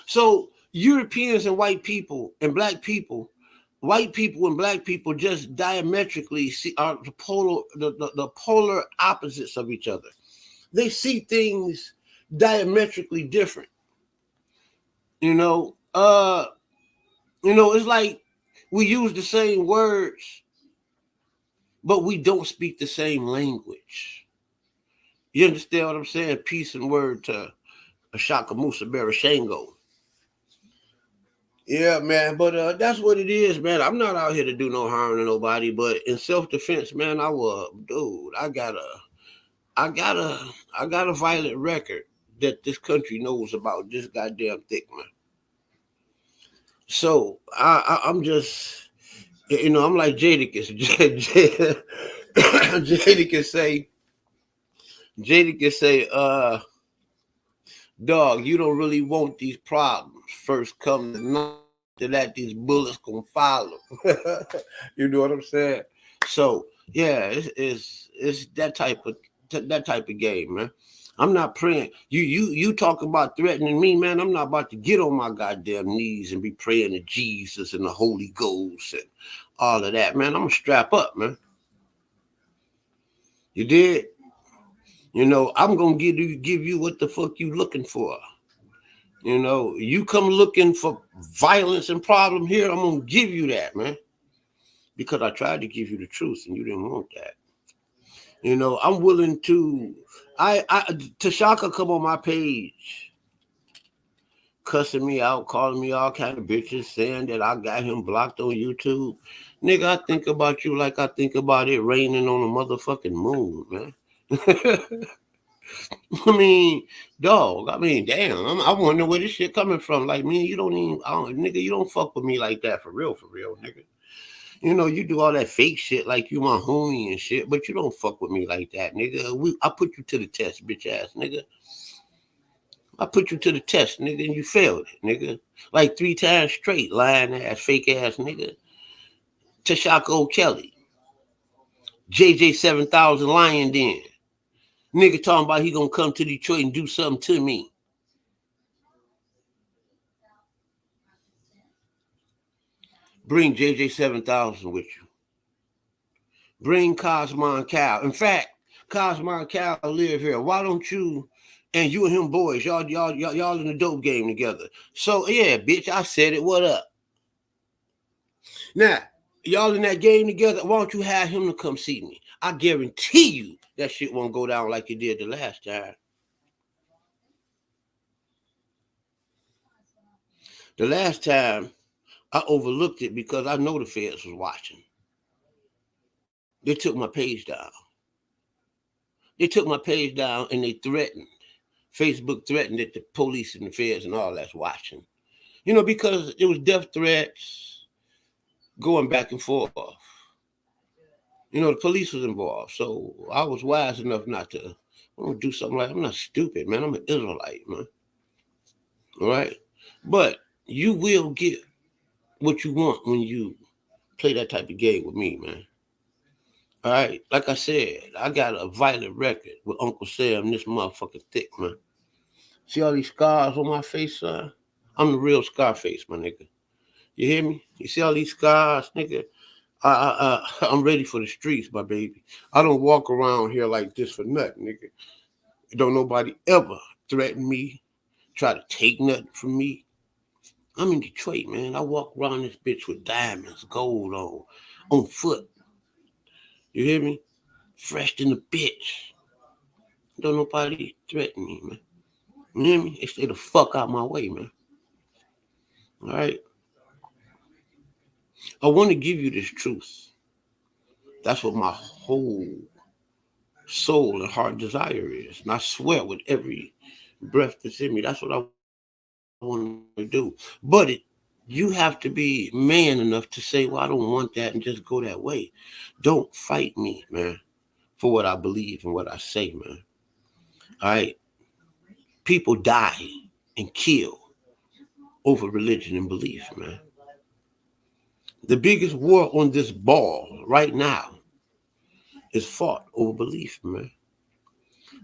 So Europeans and white people and black people, white people and black people just diametrically are the polar opposites of each other. They see things diametrically different. It's like we use the same words, but we don't speak the same language. You understand what I'm saying? Peace and word to Ashaka Musa Barashango. Yeah, man, but that's what it is, man. I'm not out here to do no harm to nobody, but in self-defense, man, I got a violent record that this country knows about this goddamn thick, man. So I'm just, I'm like Jadakiss. Jadakiss say, dog, you don't really want these problems. First come the night, after that these bullets gonna follow. You know what I'm saying? So yeah, it's that type of game, man. I'm not praying. You talk about threatening me, man. I'm not about to get on my goddamn knees and be praying to Jesus and the Holy Ghost and all of that, man. I'm gonna strap up, man. You did? I'm gonna give you what the fuck you looking for. You come looking for violence and problem here, I'm gonna give you that, man. Because I tried to give you the truth and you didn't want that. I'm willing to Tashaka come on my page cussing me out, calling me all kind of bitches, saying that I got him blocked on YouTube. Nigga, I think about you like I think about it raining on a motherfucking moon, man. I mean, dog. Damn. I wonder where this shit coming from. Like, man, nigga, you don't fuck with me like that for real, nigga. You do all that fake shit like you my homie and shit, but you don't fuck with me like that, nigga. I put you to the test, bitch ass nigga. I put you to the test, nigga, and you failed it, nigga. Like 3 times straight, lying ass, fake ass nigga. Tashaka O'Kelly. JJ 7000 Lion Den. Nigga talking about he gonna come to Detroit and do something to me. Bring JJ 7000 with you. Bring Cosmo and Cal. In fact, Cosmo and Cal live here. Why don't you and him boys, y'all in the dope game together? So yeah, bitch, I said it. What up? Now, y'all in that game together, why don't you have him to come see me? I guarantee you that shit won't go down like it did the last time. The last time, I overlooked it because I know the feds was watching. They took my page down. And they threatened. Facebook threatened that the police and the feds and all that's watching. Because it was death threats going back and forth. The police was involved. So I was wise enough not to do something like that. I'm not stupid, man. I'm an Israelite, man. All right? But you will get what you want when you play that type of game with me, man. All right? Like I said, I got a violent record with Uncle Sam, this motherfucking thick, man. See all these scars on my face, son? I'm the real Scarface, my nigga. You hear me? You see all these scars, nigga? I'm ready for the streets, my baby. I don't walk around here like this for nothing, nigga. Don't nobody ever threaten me, try to take nothing from me. I'm in Detroit, man. I walk around this bitch with diamonds, gold on foot. You hear me? Fresh in the bitch. Don't nobody threaten me, man. You hear me? They stay the fuck out my way, man. All right? I want to give you this truth. That's what my whole soul and heart desire is. And I swear with every breath that's in me, that's what I want to do. But you have to be man enough to say, well, I don't want that and just go that way. Don't fight me, man, for what I believe and what I say, man. All right. People die and kill over religion and belief, man. The biggest war on this ball right now is fought over belief, man.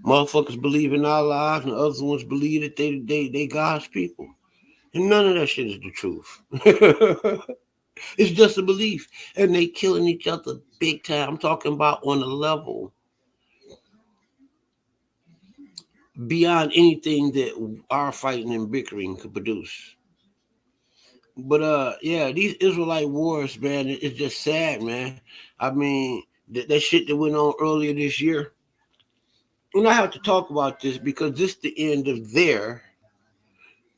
Motherfuckers believe in Allah and the other ones believe that they God's people. And none of that shit is the truth. It's just a belief. And they killing each other big time. I'm talking about on a level beyond anything that our fighting and bickering could produce. But yeah, these Israelite wars, man, it's just sad, man. I mean, that shit that went on earlier this year. And I have to talk about this because this is the end of their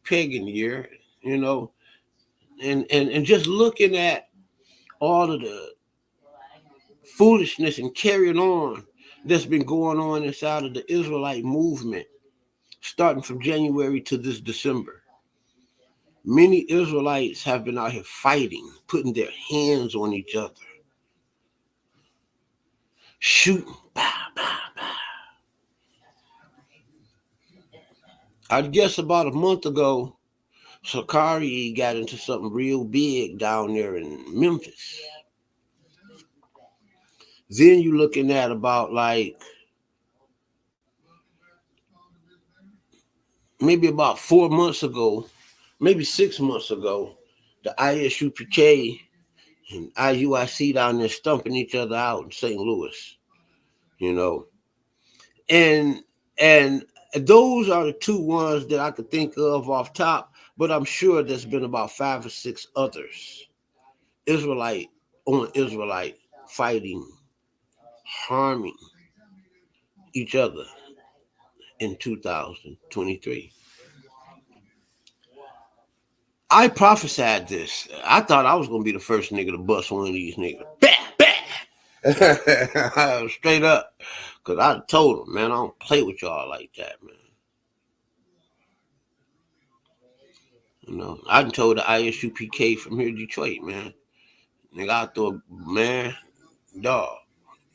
pagan year, you know, and just looking at all of the foolishness and carrying on that's been going on inside of the Israelite movement, starting from January to this December. Many Israelites have been out here fighting, putting their hands on each other, shooting. Bah, bah, bah. I guess about a month ago, Sakari got into something real big down there in Memphis. Then you're looking at about like maybe about 4 months ago, maybe 6 months ago, the ISUPK and IUIC down there stumping each other out in St. Louis, you know. And and those are the two ones that I could think of off top, but I'm sure there's been about 5 or 6 others. Israelite on Israelite fighting, harming each other in 2023. I prophesied this. I thought I was gonna be the first nigga to bust one of these niggas. Bah, bah. Straight up. Cause I told him, man, I don't play with y'all like that, man. You know, I told the ISUPK from here, Detroit, man. Nigga, I thought, man, dog,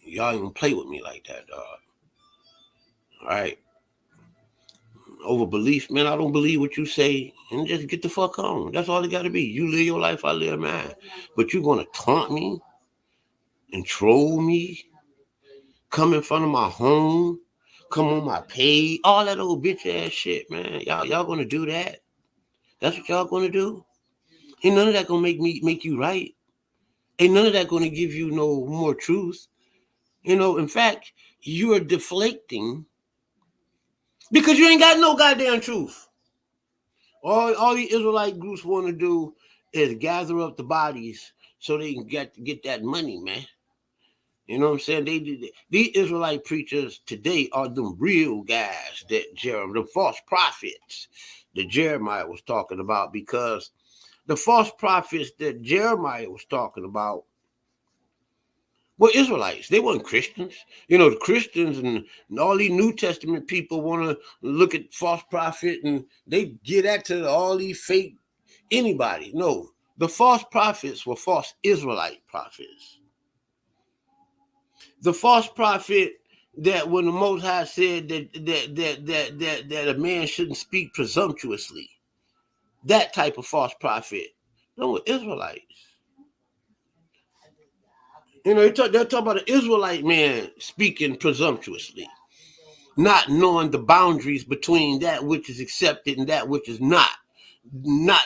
y'all even play with me like that, dog. All right. Over belief, man, I don't believe what you say, and just get the fuck on. That's all it got to be. You live your life, I live mine. But you gonna taunt me and troll me, come in front of my home, come on my page, all that old bitch ass shit, man. Y'all gonna do that? That's what y'all gonna do? Ain't none of that gonna make you right. Ain't none of that gonna give you no more truth. You know, in fact, you are deflecting because you ain't got no goddamn truth. All the Israelite groups want to do is gather up the bodies so they can get that money, man. You know what I'm saying? These Israelite preachers today are the real guys that the false prophets that Jeremiah was talking about, because the false prophets that Jeremiah was talking about were Israelites. They weren't Christians. You know, the Christians and all these New Testament people want to look at false prophet and they get that to all these fake anybody. No, the false prophets were false Israelite prophets. The false prophet that when the Most High said that a man shouldn't speak presumptuously, that type of false prophet, those were Israelites. You know, they're talking about an Israelite man speaking presumptuously, not knowing the boundaries between that which is accepted and that which is not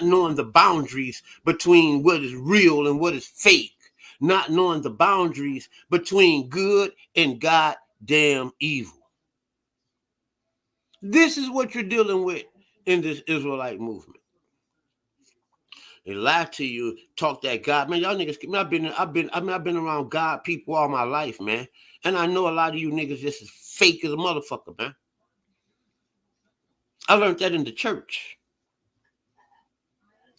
knowing the boundaries between what is real and what is fake, not knowing the boundaries between good and goddamn evil. This is what you're dealing with in this Israelite movement. They lie to you, talk that God, man. Y'all niggas, man, I've been around God people all my life, man. And I know a lot of you niggas just as fake as a motherfucker, man. I learned that in the church.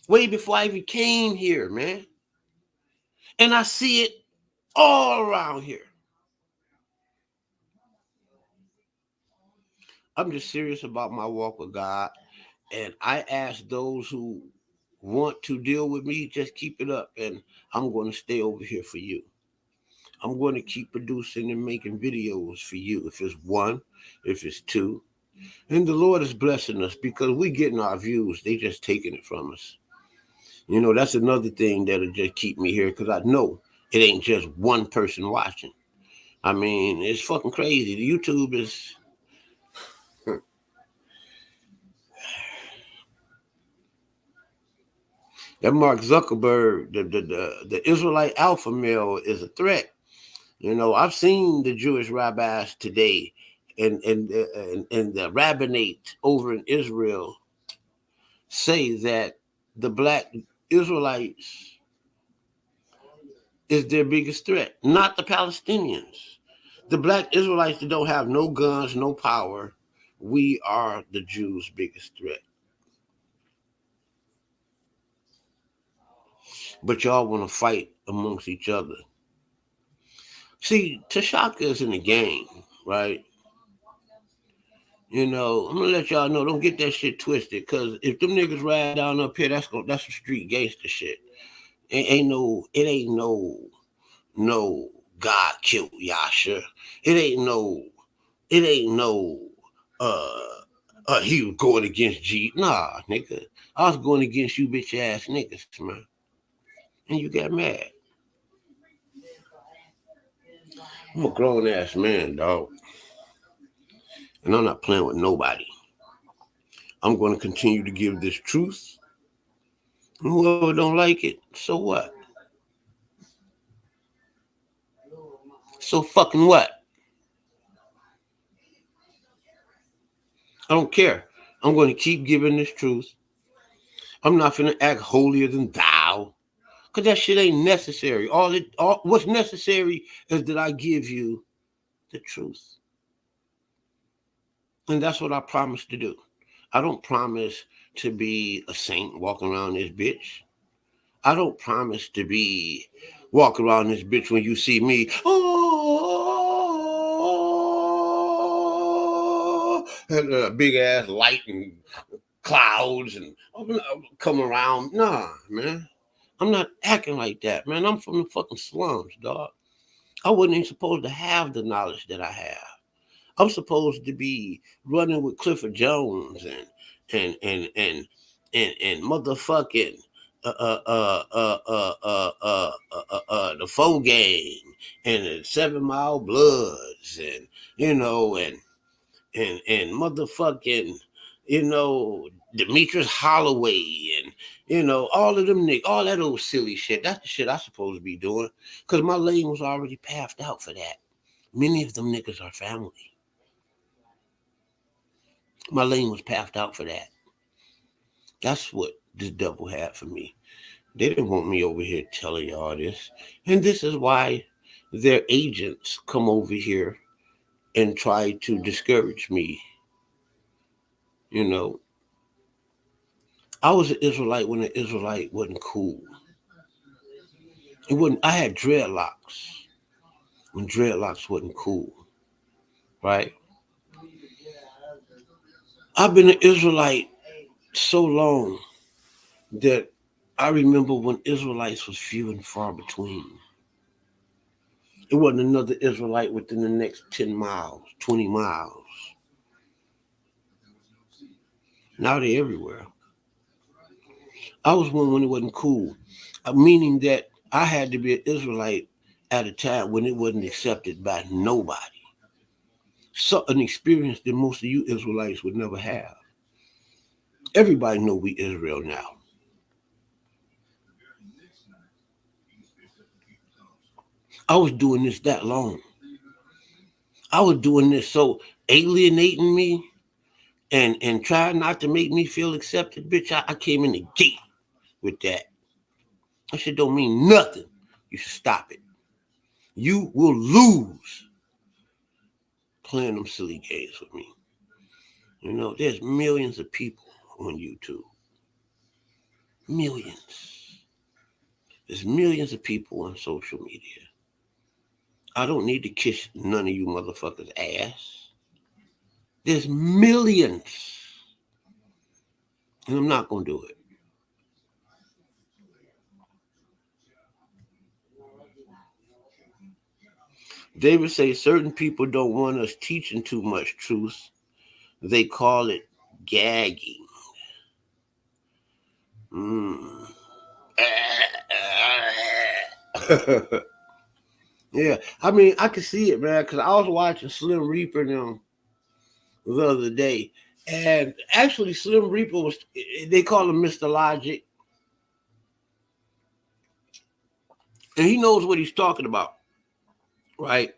Way before I even came here, man. And I see it all around here. I'm just serious about my walk with God. And I ask those who want to deal with me, just keep it up, and I'm going to stay over here for you. I'm going to keep producing and making videos for you. If it's one, if it's two. And the Lord is blessing us because we getting our views. They just taking it from us. You know, that's another thing that'll just keep me here because I know it ain't just one person watching. I mean, it's fucking crazy. The YouTube is... That Mark Zuckerberg, the Israelite alpha male, is a threat. You know, I've seen the Jewish rabbis today and the rabbinate over in Israel say that the black Israelites is their biggest threat, not the Palestinians. The black Israelites that don't have no guns, no power, we are the Jews' biggest threat. But y'all want to fight amongst each other. See, Tashaka is in the game, right? You know, I'm gonna let y'all know, don't get that shit twisted, because if them niggas ride down up here, that's some street gangster shit. It ain't no God killed Yasha. It ain't no he was going against G. Nah, nigga. I was going against you bitch ass niggas, man. And you got mad. I'm a grown ass man, dog. And I'm not playing with nobody. I'm going to continue to give this truth. And whoever don't like it, so what? So fucking what? I don't care. I'm going to keep giving this truth. I'm not finna act holier than thou. Because that shit ain't necessary. All what's necessary is that I give you the truth. And that's what I promise to do. I don't promise to be a saint walking around this bitch. I don't promise to be walking around this bitch when you see me. Oh, and a big ass light and clouds and come around. Nah, man. I'm not acting like that, man. I'm from the fucking slums, dog. I wasn't even supposed to have the knowledge that I have. I'm supposed to be running with Clifford Jones and motherfucking the Foe Gang and the 7 Mile Bloods and you know and motherfucking you know Demetrius Holloway and you know all of them niggas, all that old silly shit. That's the shit I supposed to be doing because my lane was already pathed out for that. Many of them niggas are family. My lane was pathed out for that. That's what this devil had for me. They didn't want me over here telling y'all this. And this is why their agents come over here and try to discourage me. You know, I was an Israelite when an Israelite wasn't cool. It wasn't. I had dreadlocks when dreadlocks wasn't cool, right? I've been an Israelite so long that I remember when Israelites was few and far between. It wasn't another Israelite within the next 10 miles, 20 miles. Now they're everywhere. I was one when it wasn't cool, meaning that I had to be an Israelite at a time when it wasn't accepted by nobody. So an experience that most of you Israelites would never have. Everybody know we Israel now. I was doing this that long. I was doing this so alienating me and trying not to make me feel accepted. Bitch, I came in the gate with that. That shit don't mean nothing. You should stop it. You will lose playing them silly games with me. You know, there's millions of people on YouTube. Millions. There's millions of people on social media. I don't need to kiss none of you motherfuckers' ass. There's millions. And I'm not going to do it. David says certain people don't want us teaching too much truth. They call it gagging. Mm. Yeah, I mean, I can see it, man, because I was watching Slim Reaper them the other day, and actually, Slim Reaper was, they call him Mr. Logic, and he knows what he's talking about, right?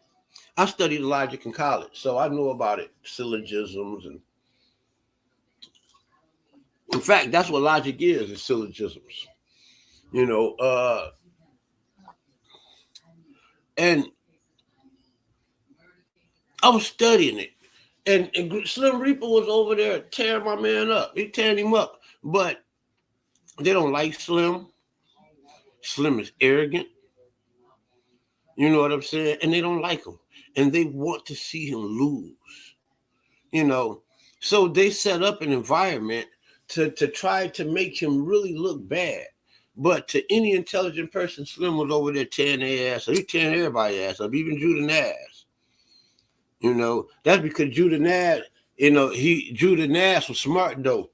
I studied logic in college, so I know about it, syllogisms, and in fact, that's what logic is syllogisms, you know, and I was studying it. And Slim Reaper was over there tearing my man up. He tearing him up. But they don't like Slim. Slim is arrogant. You know what I'm saying? And they don't like him. And they want to see him lose. You know. So they set up an environment to try to make him really look bad. But to any intelligent person, Slim was over there tearing their ass up. He tearing everybody's ass up, even Judah Nash. You know, that's because Judah Nash, Judah Nash was smart though.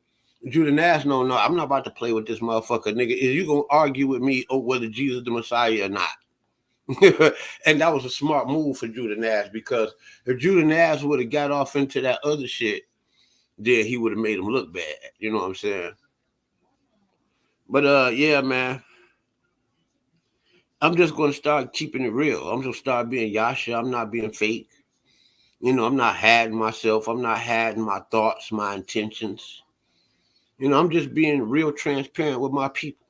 Judah Nash, no, I'm not about to play with this motherfucker, nigga. Is you gonna argue with me over whether Jesus the Messiah or not? And that was a smart move for Judah Nash, because if Judah Nash would have got off into that other shit, then he would have made him look bad. You know what I'm saying? But yeah, man. I'm just gonna start keeping it real. I'm gonna start being Yasha. I'm not being fake. I'm not hiding myself. I'm not hiding my thoughts, my intentions. I'm just being real transparent with my people.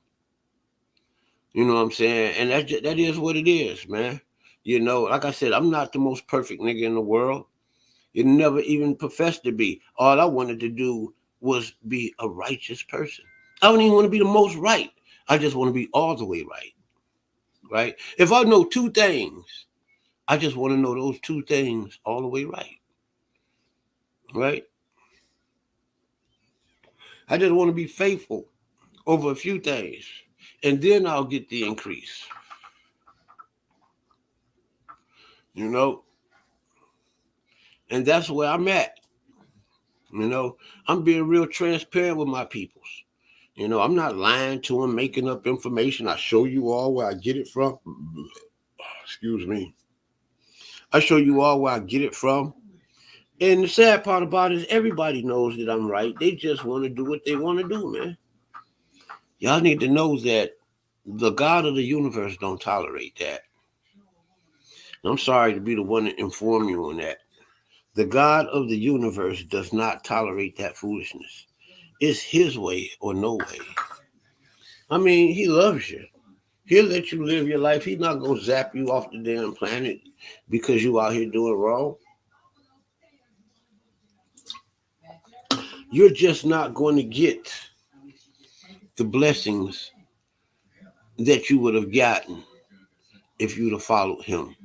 You know what I'm saying? And that is what it is, man. Like I said, I'm not the most perfect nigga in the world. You never even professed to be. All I wanted to do was be a righteous person. I don't even want to be the most right. I just want to be all the way right. Right? If I know two things, I just want to know those two things all the way right. Right? I just want to be faithful over a few things, and then I'll get the increase. You know, and that's where I'm at. I'm being real transparent with my peoples. I'm not lying to them, making up information. I show you all where I get it from. Excuse me. I show you all where I get it from. And the sad part about it is everybody knows that I'm right. They just want to do what they want to do, man. Y'all need to know that the God of the universe don't tolerate that. And I'm sorry to be the one to inform you on that. The God of the universe does not tolerate that foolishness. It's his way or no way. I mean, he loves you. He'll let you live your life. He's not going to zap you off the damn planet because you out here doing wrong. You're just not going to get the blessings that you would have gotten if you'd have followed him.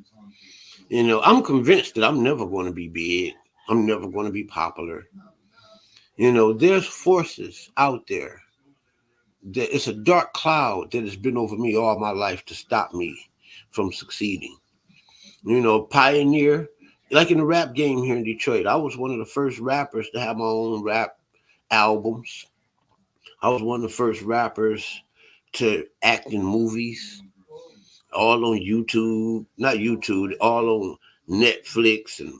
I'm convinced that I'm never going to be big. I'm never going to be popular. There's forces out there that it's a dark cloud that has been over me all my life to stop me from succeeding. Pioneer, like in the rap game here in Detroit, I was one of the first rappers to have my own rap albums. I was one of the first rappers to act in movies, all on YouTube, not YouTube, all on Netflix and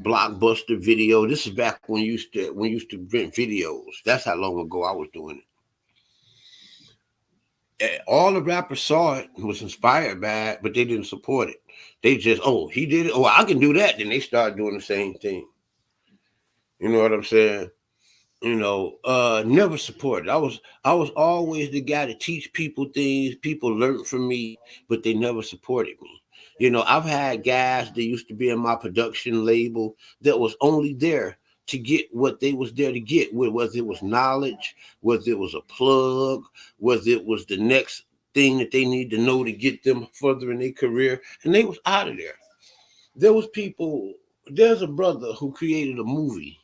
Blockbuster Video. This is back when you used to rent videos. That's how long ago I was doing it. All the rappers saw it and was inspired by it, but they didn't support it. They just, oh, he did it. Oh, I can do that. Then they started doing the same thing. You know what I'm saying? Never supported. I was always the guy to teach people things. People learned from me, but they never supported me. I've had guys that used to be in my production label that was only there to get what they was there to get, whether it was knowledge, whether it was a plug, whether it was the next thing that they need to know to get them further in their career, and they was out of there. There's a brother who created a movie.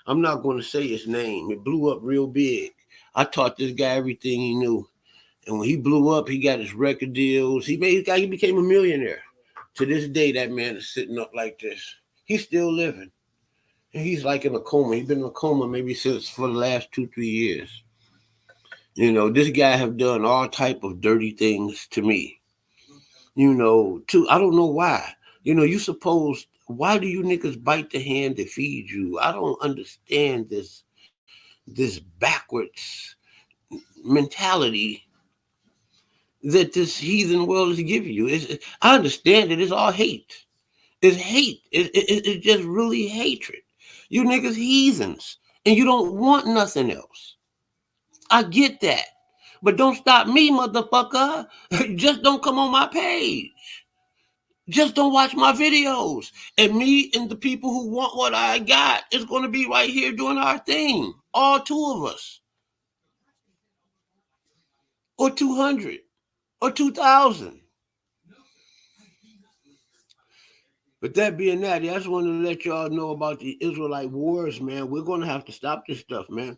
I'm not going to say his name. It blew up real big. I taught this guy everything he knew. And when he blew up, he got his record deals. He became a millionaire. To this day, that man is sitting up like this. He's still living. And he's like in a coma. He's been in a coma maybe since for the last 2-3 years. This guy have done all type of dirty things to me. I don't know why. You suppose, why do you niggas bite the hand that feeds you? I don't understand this backwards mentality that this heathen world is giving you. I understand it. It's all hate. It's hate. It's just really hatred. You niggas heathens, and you don't want nothing else. I get that. But don't stop me, motherfucker. Just don't come on my page. Just don't watch my videos. And me and the people who want what I got is going to be right here doing our thing. All two of us. Or 200. Or 2,000. But that being that, I just wanted to let y'all know about the Israelite Wars, man. We're going to have to stop this stuff, man.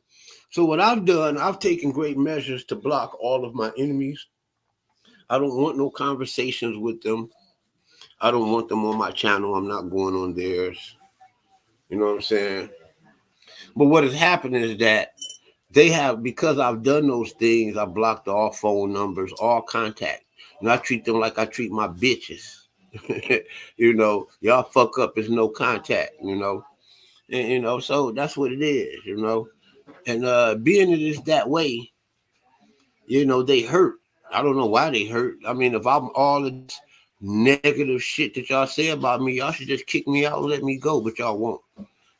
So what I've done, I've taken great measures to block all of my enemies. I don't want no conversations with them. I don't want them on my channel. I'm not going on theirs. You know what I'm saying? But what has happened is that because I've done those things, I blocked all phone numbers, all contact. And I treat them like I treat my bitches. Y'all fuck up, there's no contact, And, so that's what it is, And being it is that way, they hurt. I don't know why they hurt. I mean, if I'm all of this negative shit that y'all say about me, y'all should just kick me out and let me go, but y'all won't.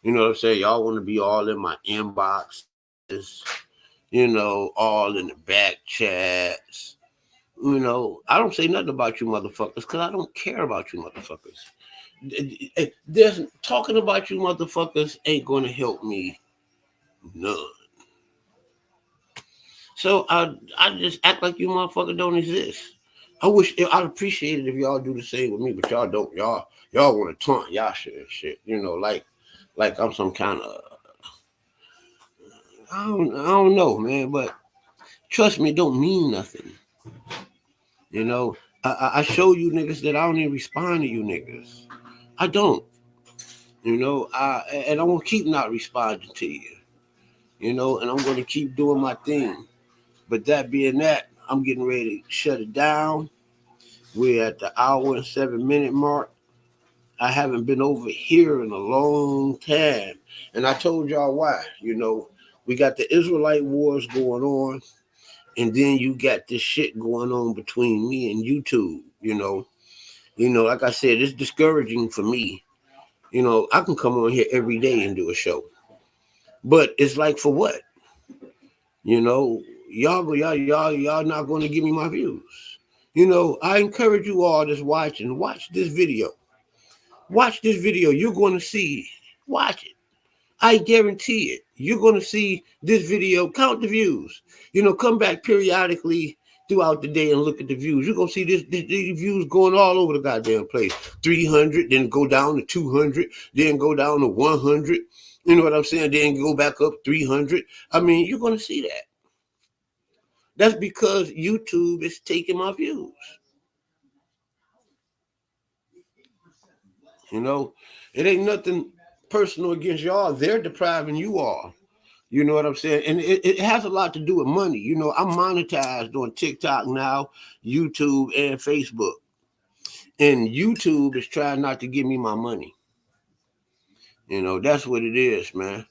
You know what I'm saying? Y'all want to be all in my inboxes, all in the back chats. I don't say nothing about you motherfuckers because I don't care about you motherfuckers. There's talking about you motherfuckers ain't going to help me none. So I just act like you motherfuckers don't exist. I'd appreciate it if y'all do the same with me, but y'all don't. Y'all want to taunt y'all shit. Like I'm some kind of I don't know, man. But trust me, it don't mean nothing. I show you niggas that I don't even respond to you niggas. I don't. And I'm gonna keep not responding to you. And I'm gonna keep doing my thing. But that being that, I'm getting ready to shut it down. We're at the hour and 7-minute mark. I haven't been over here in a long time. And I told y'all why. We got the Israelite Wars going on. And then you got this shit going on between me and YouTube, Like I said, it's discouraging for me. I can come on here every day and do a show. But it's like, for what? Y'all not going to give me my views. I encourage you all that's watching, watch this video. Watch this video. You're going to see. Watch it. I guarantee it. You're going to see this video. Count the views. Come back periodically throughout the day and look at the views. You're going to see these views going all over the goddamn place. 300, then go down to 200, then go down to 100. You know what I'm saying? Then go back up 300. I mean, you're going to see that. That's because YouTube is taking my views. It ain't nothing personal against y'all. They're depriving you all. You know what I'm saying? And it has a lot to do with money. I'm monetized on TikTok now, YouTube, and Facebook. And YouTube is trying not to give me my money. That's what it is, man.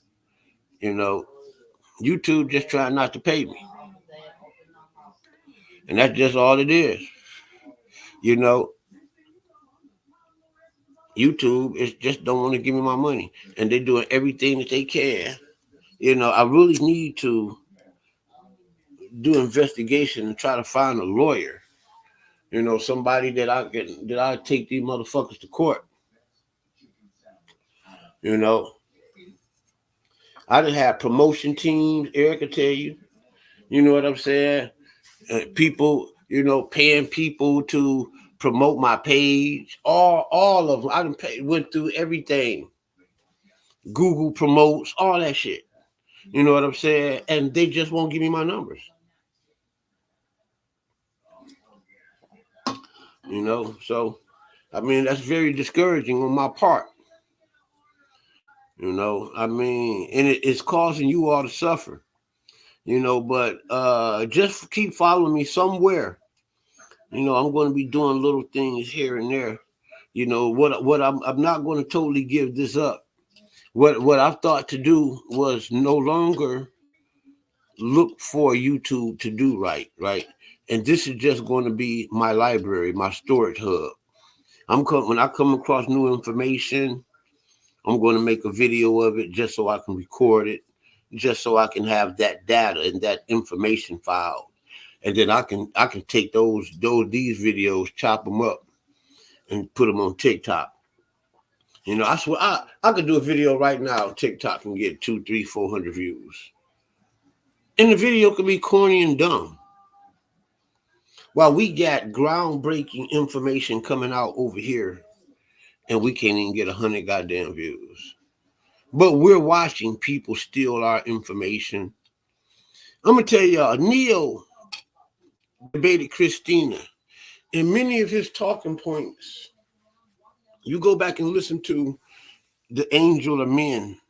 YouTube just trying not to pay me. And that's just all it is. YouTube is just don't want to give me my money. And they're doing everything that they can. I really need to do investigation and try to find a lawyer. Somebody that I take these motherfuckers to court. I done have promotion teams, Eric can tell you. You know what I'm saying? People, paying people to promote my page. All of them. I went through everything. Google promotes, all that shit. You know what I'm saying? And they just won't give me my numbers. You know, so I mean that's very discouraging on my part. You know, I mean, and it's causing you all to suffer. You know, but just keep following me somewhere. You know, I'm going to be doing little things here and there. You know, what I'm not going to totally give this up. What I've thought to do was no longer look for YouTube to do right? And this is just going to be my library, my storage hub. When I come across new information, I'm going to make a video of it just so I can record it, just so I can have that data and that information file, and then I can take these videos, chop them up, and put them on TikTok. You know, I swear I could do a video right now. TikTok and get 2, 3, 400 views, and the video could be corny and dumb. While we got groundbreaking information coming out over here, and we can't even get 100 goddamn views. But we're watching people steal our information. I'm gonna tell y'all, Neo debated Christina, and many of his talking points. You go back and listen to the Angel of Men,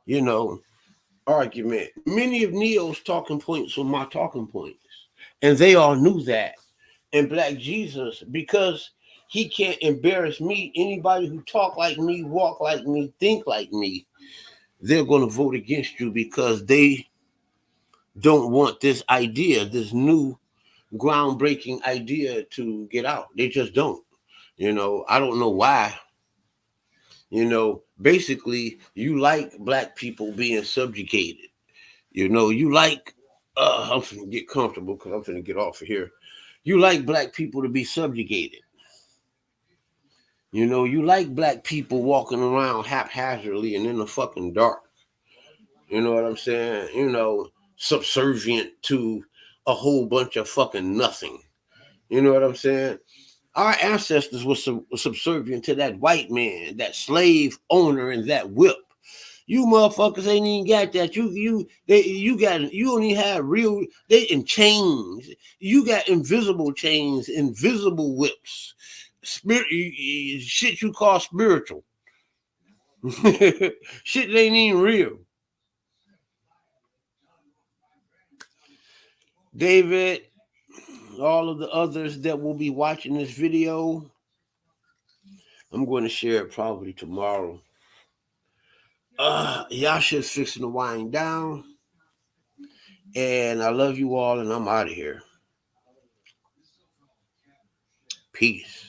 you know, argument. Many of Neo's talking points were my talking points, and they all knew that. And Black Jesus, because he can't embarrass me, anybody who talk like me, walk like me, think like me, they're going to vote against you because they don't want this idea, this new groundbreaking idea to get out. They just don't. You know, I don't know why. You know, basically, you like black people being subjugated. You know, you like, I'm finna get comfortable because I'm finna get off of here. You like black people to be subjugated. You know, you like black people walking around haphazardly and in the fucking dark. You know what I'm saying? You know, subservient to a whole bunch of fucking nothing. You know what I'm saying? Our ancestors were subservient to that white man, that slave owner, and that whip. You motherfuckers ain't even got that. You only have real they in chains. You got invisible chains, invisible whips. Spirit shit you call spiritual. Shit that ain't even real. David, all of the others that will be watching this video, I'm going to share it probably tomorrow. Yasha's fixing to wind down. And I love you all, and I'm out of here. Peace.